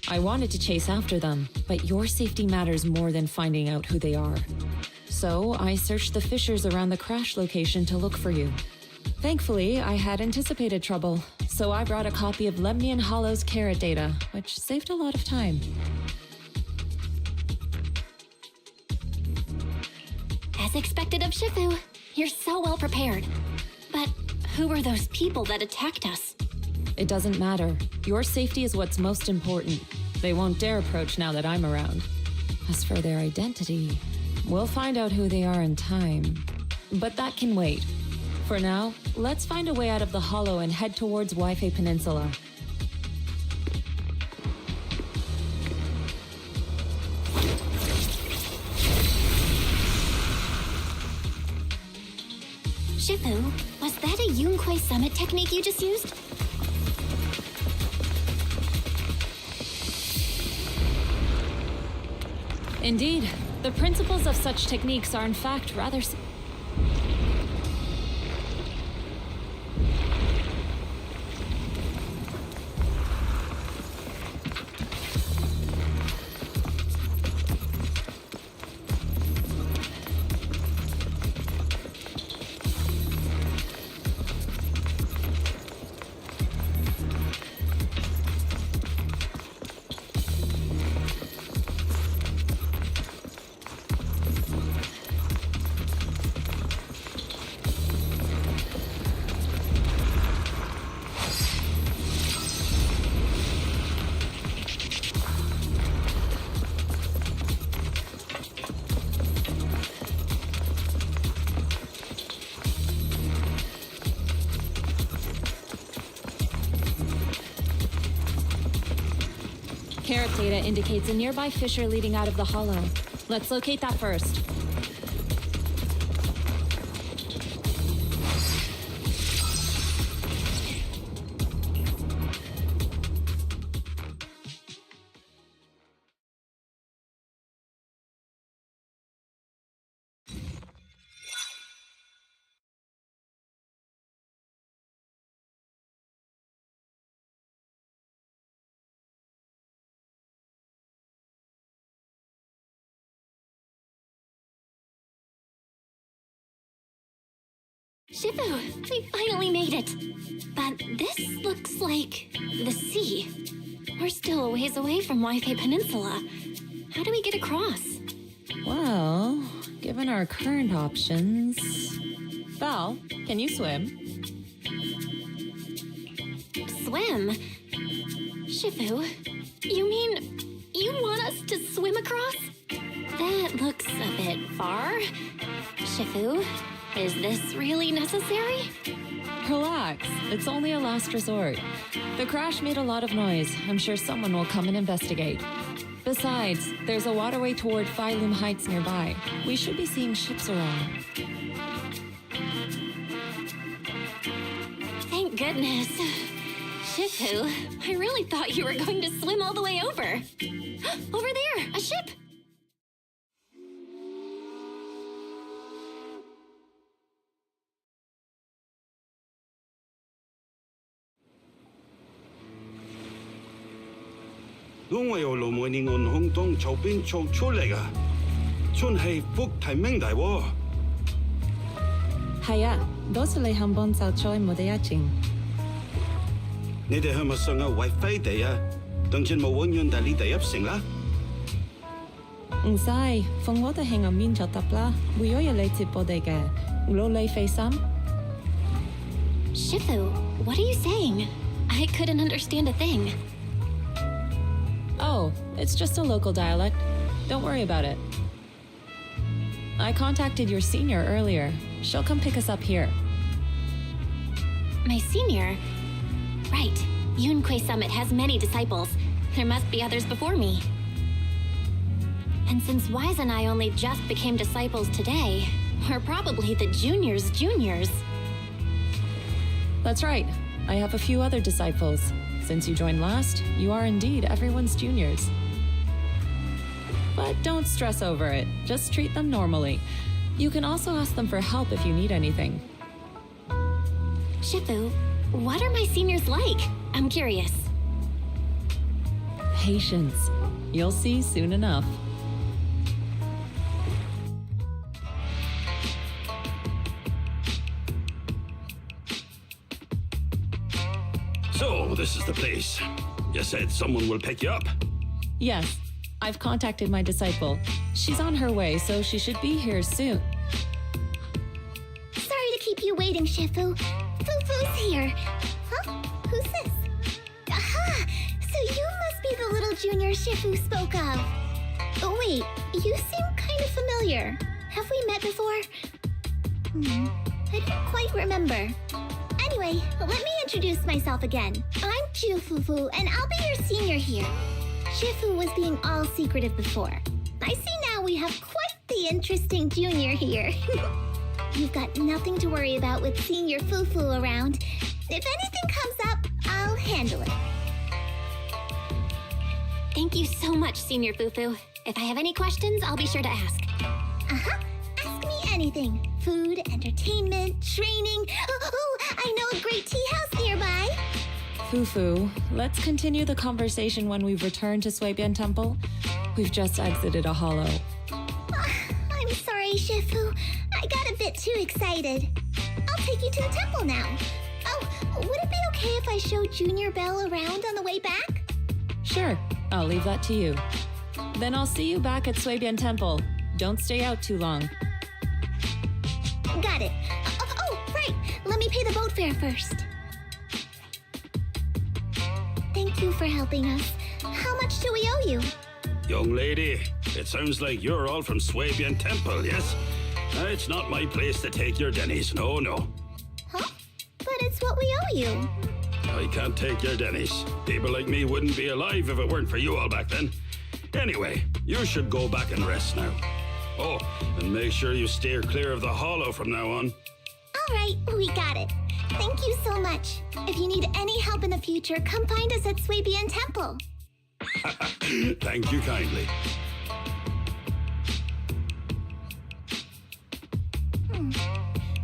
I wanted to chase after them, but your safety matters more than finding out who they are. So I searched the fissures around the crash location to look for you. Thankfully, I had anticipated trouble, so I brought a copy of Lemnian Hollow's carrot data, which saved a lot of time. As expected of Shifu, you're so well prepared. But who were those people that attacked us? It doesn't matter. Your safety is what's most important. They won't dare approach now that I'm around. As for their identity, we'll find out who they are in time. But that can wait. For now, let's find a way out of the Hollow and head towards Waife Peninsula. Shifu, was that a Yunquei Summit technique you just used? Indeed, the principles of such techniques are in fact rather... Carrot data indicates a nearby fissure leading out of the hollow. Let's locate that first. Shifu, we finally made it. But this looks like the sea. We're still a ways away from Wi-Fi Peninsula. How do we get across? Well, given our current options... Val, can you swim? Swim? Shifu, you mean you want us to swim across? That looks a bit far. Shifu, is this really necessary? Relax, it's only a last resort. The crash made a lot of noise. I'm sure someone will come and investigate. Besides, there's a waterway toward Phylum Heights nearby. We should be seeing ships around. Thank goodness. Shifu, I really thought you were going to swim all the way over. Over there, a ship! Đúng係由盧梅尼岸空洞周邊做出嚟㗎，真係福提明大喎。係啊，多謝你肯幫就再冇得一陣。你哋係咪上有位飛地啊？當前冇揾遠大呢地入城啦。唔使，放我哋喺岸邊就得啦。會有嘢你接我哋嘅，攞你飛心。Shifu, what are you saying? I couldn't understand a thing. Oh, it's just a local dialect. Don't worry about it. I contacted your senior earlier. She'll come pick us up here. My senior? Right. Yunque Summit has many disciples. There must be others before me. And since Wise and I only just became disciples today, we're probably the juniors' juniors. That's right. I have a few other disciples. Since you joined last, you are indeed everyone's juniors. But don't stress over it. Just treat them normally. You can also ask them for help if you need anything. Shifu, what are my seniors like? I'm curious. Patience. You'll see soon enough. So, this is the place. You said someone will pick you up. Yes, I've contacted my disciple. She's on her way, so she should be here soon. Sorry to keep you waiting, Shifu. Fufu's here. Huh? Who's this? Aha! So you must be the little junior Shifu spoke of. Oh wait, you seem kind of familiar. Have we met before? I don't quite remember. Anyway, let me introduce myself again. I'm Chil Fufu, and I'll be your senior here. Shifu was being all secretive before. I see now we have quite the interesting junior here. You've got nothing to worry about with Senior Fufu around. If anything comes up, I'll handle it. Thank you so much, Senior Fufu. If I have any questions, I'll be sure to ask. Ask me anything. Food, entertainment, training. Oh, I know a great tea house nearby. Fufu, let's continue the conversation when we've returned to Swabian Temple. We've just exited a hollow. I'm sorry, Shifu. I got a bit too excited. I'll take you to the temple now. Oh, would it be okay if I showed Junior Belle around on the way back? Sure, I'll leave that to you. Then I'll see you back at Swabian Temple. Don't stay out too long. Got it. Oh, right. Let me pay the boat fare first. Thank you for helping us. How much do we owe you? Young lady, it sounds like you're all from Swabian Temple, yes? It's not my place to take your dennies, no. Huh? But it's what we owe you. I can't take your Denny's. People like me wouldn't be alive if it weren't for you all back then. Anyway, you should go back and rest now. Oh, and make sure you steer clear of the hollow from now on. All right, we got it. Thank you so much. If you need any help in the future, come find us at Swabian Temple. Thank you kindly.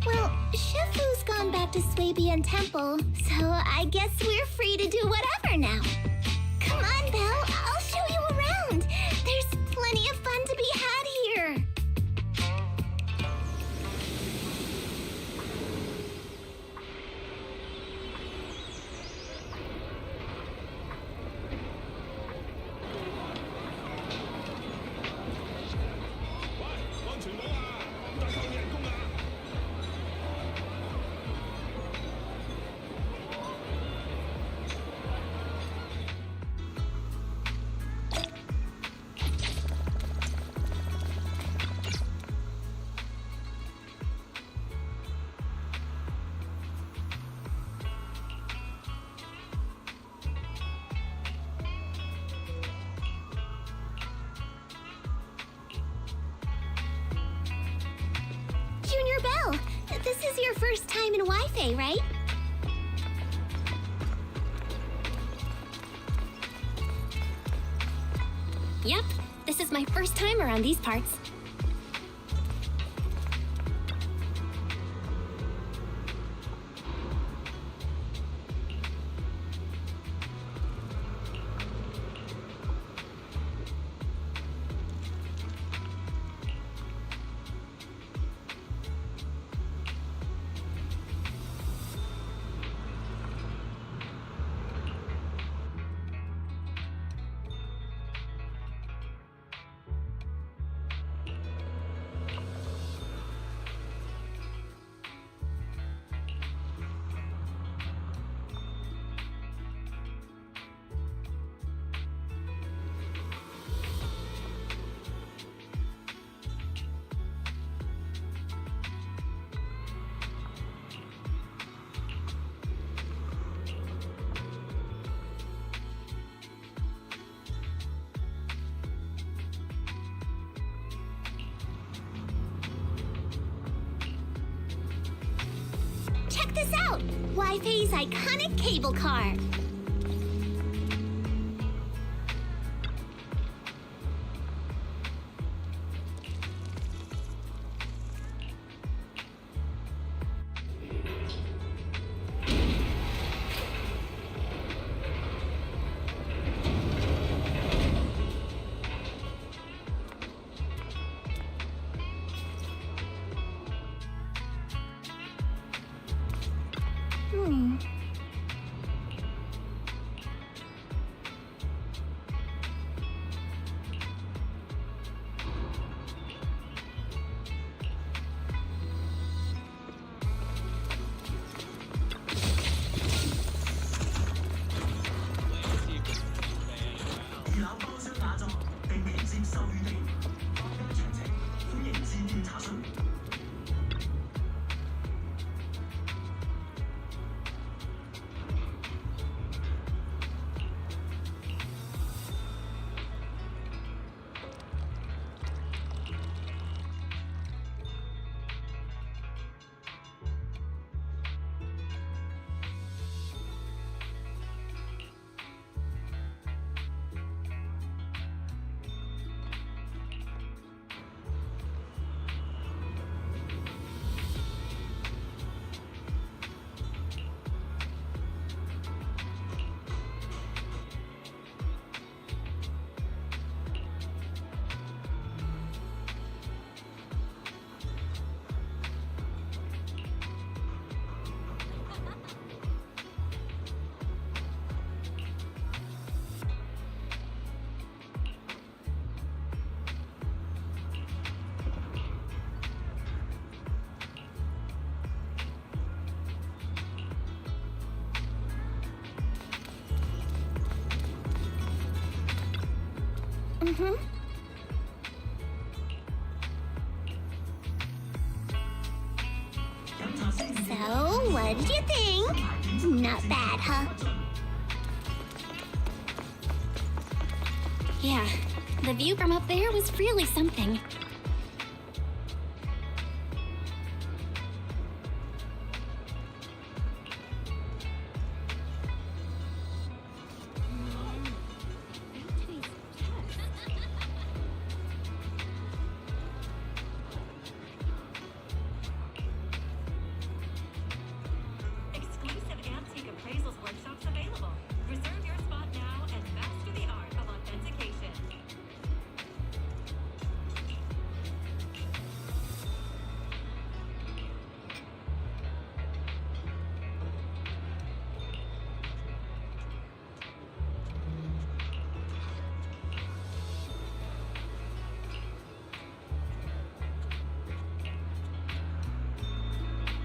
Well, Shifu's gone back to Swabian Temple, so I guess we're free to do whatever now. Come on, Belle, I'll show you around. There's plenty of fun to be had here. Junior Belle, this is your first time in Wi-Fi, right? Yep, this is my first time around these parts. Check this out! Wi-Fi's iconic cable car. So, what did you think? Not bad, huh? Yeah, the view from up there was really something.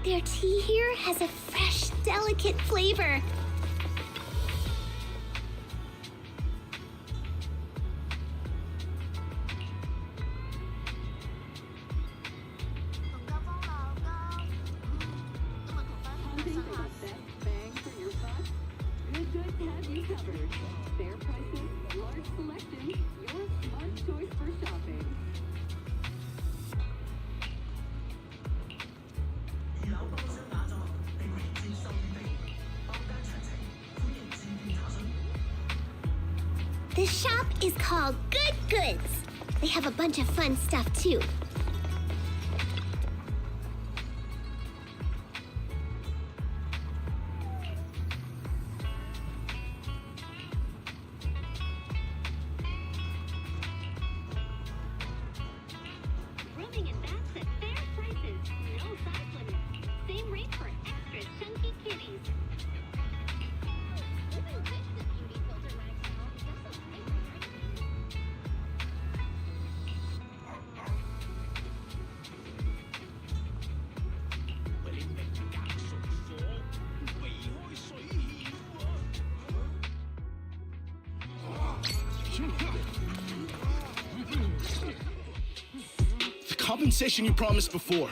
Their tea here has a fresh, delicate flavor. This shop is called Good Goods. They have a bunch of fun stuff too. Rooming and baths at fair prices. No size limit. Same rate for extra chunky kitties. The compensation you promised before.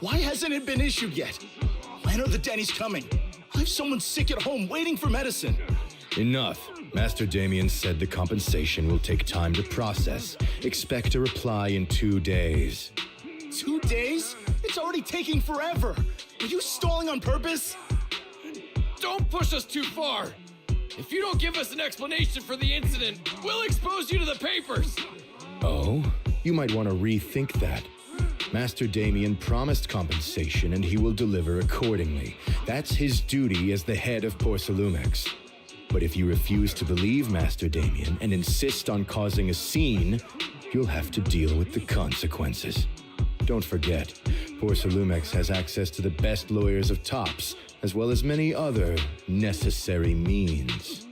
Why hasn't it been issued yet? When are the Denny's coming? I have someone sick at home waiting for medicine. Enough. Master Damien said the compensation will take time to process. Expect a reply in 2 days. 2 days? It's already taking forever. Are you stalling on purpose? Don't push us too far. If you don't give us an explanation for the incident, we'll expose you to the papers. Oh? You might want to rethink that. Master Damien promised compensation and he will deliver accordingly. That's his duty as the head of Porcelumex. But if you refuse to believe Master Damien and insist on causing a scene, you'll have to deal with the consequences. Don't forget, Porcelumex has access to the best lawyers of Tops, as well as many other necessary means.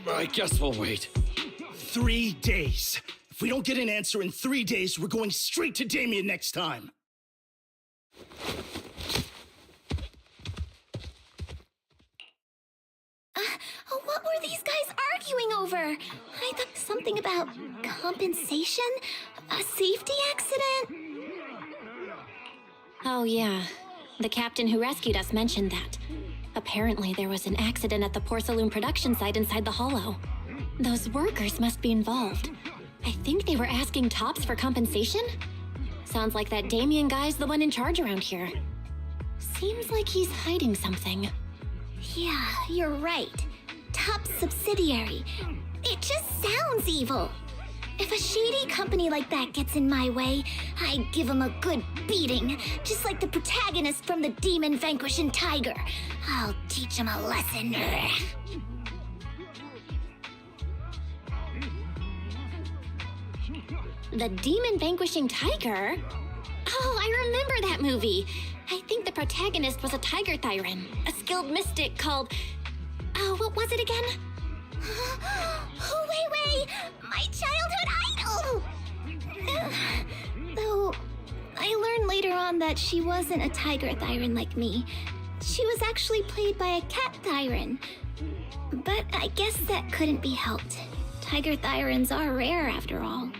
I guess we'll wait. 3 days. If we don't get an answer in 3 days, we're going straight to Damien next time. What were these guys arguing over? I thought something about compensation? A safety accident? Oh, yeah. The captain who rescued us mentioned that. Apparently, there was an accident at the porcelain production site inside the hollow. Those workers must be involved. I think they were asking Tops for compensation? Sounds like that Damien guy's the one in charge around here. Seems like he's hiding something. Yeah, you're right. Top subsidiary. It just sounds evil. If a shady company like that gets in my way, I give them a good beating, just like the protagonist from the Demon Vanquishing Tiger. I'll teach them a lesson. The Demon Vanquishing Tiger? Oh, I remember that movie. I think the protagonist was a tiger thyran, a skilled mystic called... Oh, what was it again? Wait! My childhood idol! Though, I learned later on that she wasn't a tiger thyran like me. She was actually played by a cat thyran. But I guess that couldn't be helped. Tiger thyrans are rare after all.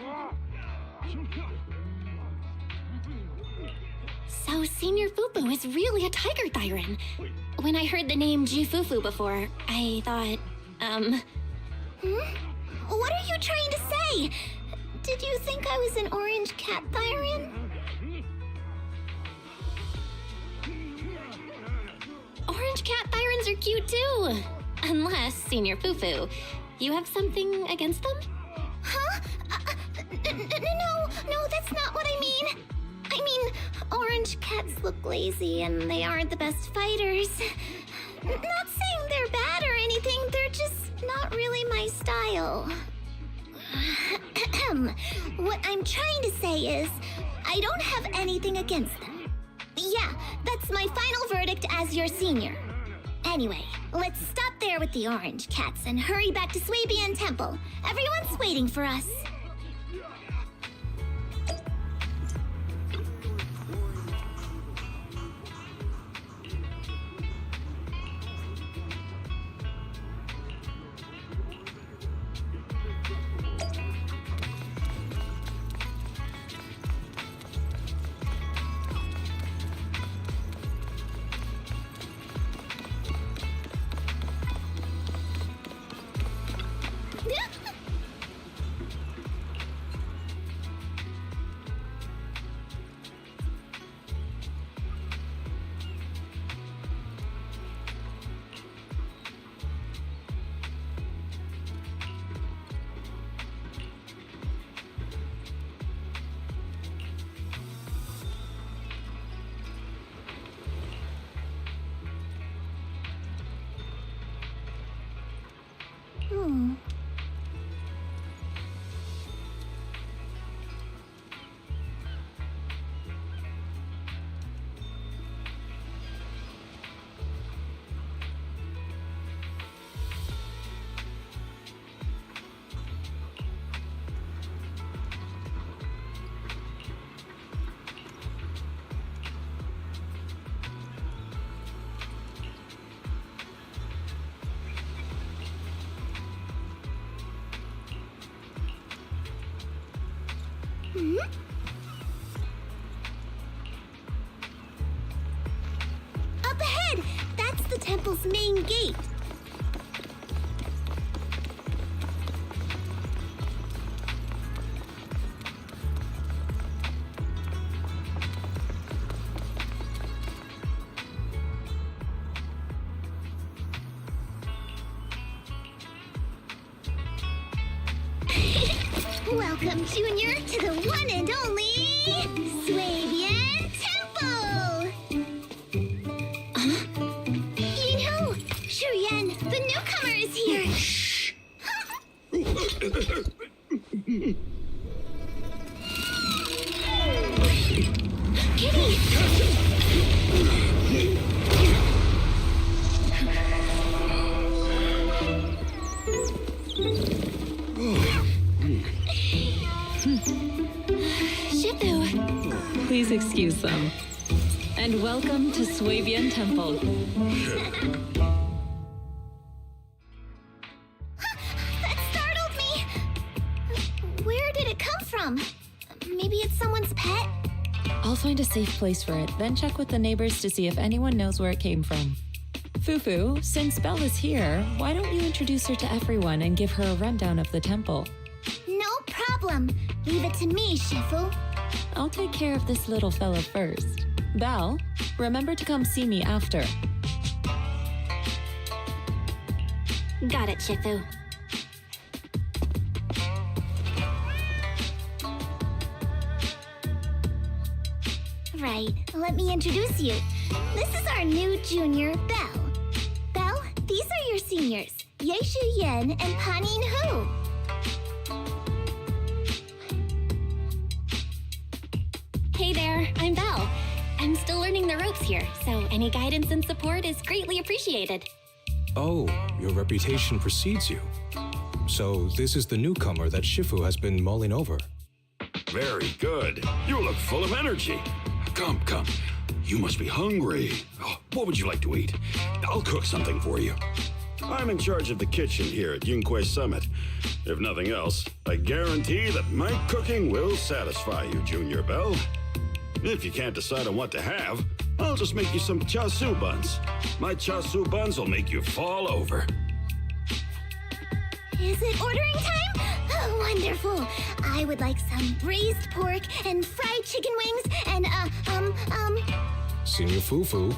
So Senior Fufu is really a tiger Thyran. When I heard the name Jifufu before, I thought, What are you trying to say? Did you think I was an orange cat Thyran? Orange cat Thyrans are cute too. Unless, Senior Fufu, you have something against them? Huh? No, that's not what I mean. I mean, orange cats look lazy and they aren't the best fighters. Not saying they're bad or anything, they're just not really my style. What I'm trying to say is, I don't have anything against them. Yeah, that's my final verdict as your senior. Anyway, let's stop there with the orange cats and hurry back to Swabian Temple. Everyone's waiting for us. Up ahead! That's the temple's main gate. Welcome, Junior, to the one and only Swabian Temple! You know, Shuyan, the newcomer is here! Shh! Kitty! Please excuse them. And welcome to Swabian Temple. That startled me! Where did it come from? Maybe it's someone's pet? I'll find a safe place for it, then check with the neighbors to see if anyone knows where it came from. Fufu, since Belle is here, why don't you introduce her to everyone and give her a rundown of the temple? No problem. Leave it to me, Shifu. I'll take care of this little fella first. Belle, remember to come see me after. Got it, Shifu. Right, let me introduce you. This is our new junior, Belle. Belle, these are your seniors, Yeishu Yen and Panin Hu. Hey there, I'm Belle. I'm still learning the ropes here, so any guidance and support is greatly appreciated. Oh, your reputation precedes you. So this is the newcomer that Shifu has been mulling over. Very good. You look full of energy. Come. You must be hungry. Oh, what would you like to eat? I'll cook something for you. I'm in charge of the kitchen here at Yunquay Summit. If nothing else, I guarantee that my cooking will satisfy you, Junior Belle. If you can't decide on what to have, I'll just make you some chasu buns. My chasu buns will make you fall over. Is it ordering time? Oh, wonderful. I would like some braised pork and fried chicken wings and, Senior Fufu,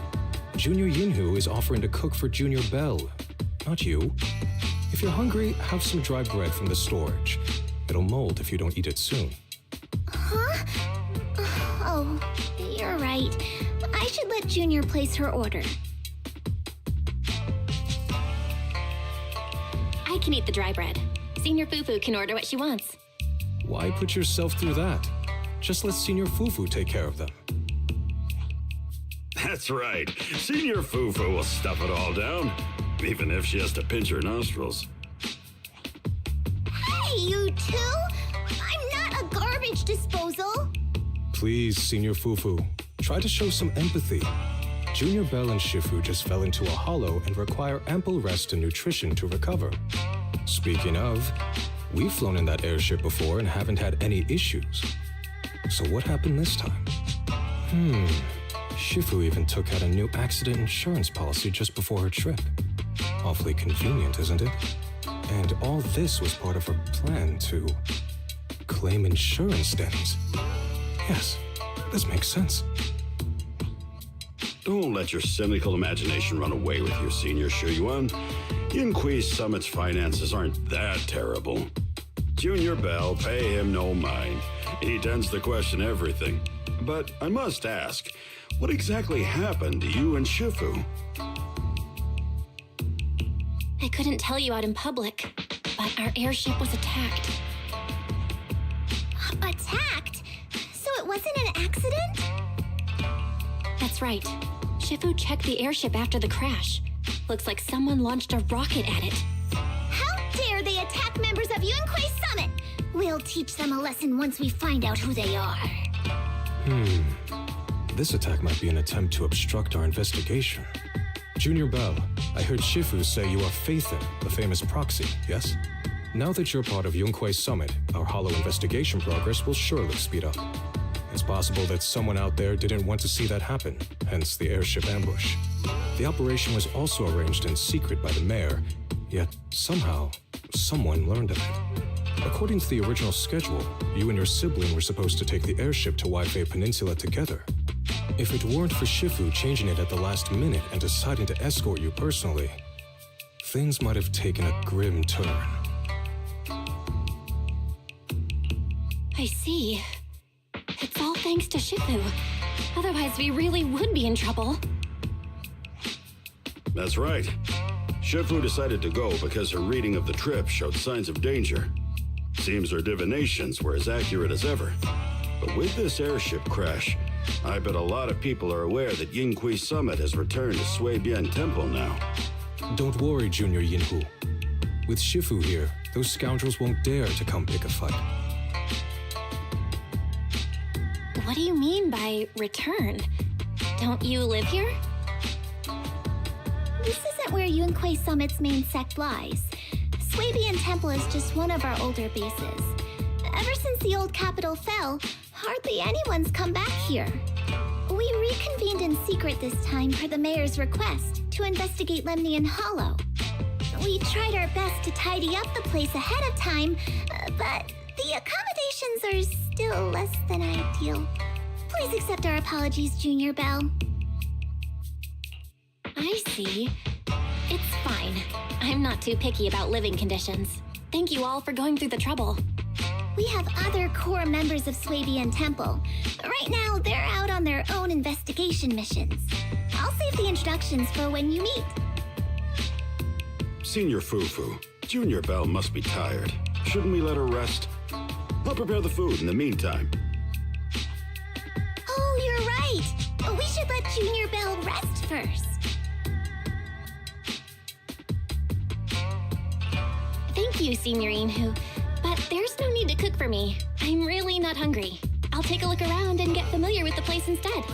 Junior Yinhu is offering to cook for Junior Bell, not you. If you're hungry, have some dry bread from the storage. It'll mold if you don't eat it soon. Huh? Oh, you're right. I should let Junior place her order. I can eat the dry bread. Senior Fufu can order what she wants. Why put yourself through that? Just let Senior Fufu take care of them. That's right. Senior Fufu will stuff it all down, even if she has to pinch her nostrils. Hey, you two! I'm not a garbage disposal! Please, Senior Fufu, try to show some empathy. Junior Bell and Shifu just fell into a hollow and require ample rest and nutrition to recover. Speaking of, we've flown in that airship before and haven't had any issues. So what happened this time? Shifu even took out a new accident insurance policy just before her trip. Awfully convenient, isn't it? And all this was part of her plan to claim insurance dens. Yes, this makes sense. Don't let your cynical imagination run away with you, Senior Shuyuan. Yinhui Summit's finances aren't that terrible. Junior Bell, pay him no mind. He tends to question everything. But I must ask, what exactly happened to you and Shifu? I couldn't tell you out in public, but our airship was attacked. Attacked? So it wasn't an accident? That's right. Shifu checked the airship after the crash. Looks like someone launched a rocket at it. How dare they attack members of Yunhui Summit? We'll teach them a lesson once we find out who they are. This attack might be an attempt to obstruct our investigation. Junior Bell, I heard Shifu say you are Faithin, the famous proxy, yes? Now that you're part of Yunhui Summit, our hollow investigation progress will surely speed up. It's possible that someone out there didn't want to see that happen, hence the airship ambush. The operation was also arranged in secret by the mayor, yet somehow, someone learned of it. According to the original schedule, you and your sibling were supposed to take the airship to Waifei Peninsula together. If it weren't for Shifu changing it at the last minute and deciding to escort you personally, things might have taken a grim turn. I see. It's all thanks to Shifu. Otherwise, we really would be in trouble. That's right. Shifu decided to go because her reading of the trip showed signs of danger. Seems her divinations were as accurate as ever. But with this airship crash, I bet a lot of people are aware that Yinhui Summit has returned to Suibian Temple now. Don't worry, Junior Yinhu. With Shifu here, those scoundrels won't dare to come pick a fight. What do you mean by return? Don't you live here? This isn't where Yunhui Summit's main sect lies. Suibian Temple is just one of our older bases. Ever since the old capital fell, hardly anyone's come back here. We reconvened in secret this time per the mayor's request to investigate Lemnian Hollow. We tried our best to tidy up the place ahead of time, but the accommodations are still less than ideal. Please accept our apologies, Junior Bell. I see. It's fine. I'm not too picky about living conditions. Thank you all for going through the trouble. We have other core members of Suibian Temple. Right now, they're out on their own investigation missions. I'll save the introductions for when you meet. Senior Fufu, Junior Bell must be tired. Shouldn't we let her rest? I'll prepare the food in the meantime. Oh, you're right. We should let Junior Bell rest first. Thank you, Senior Yinhu. But there's no need to cook for me. I'm really not hungry. I'll take a look around and get familiar with the place instead.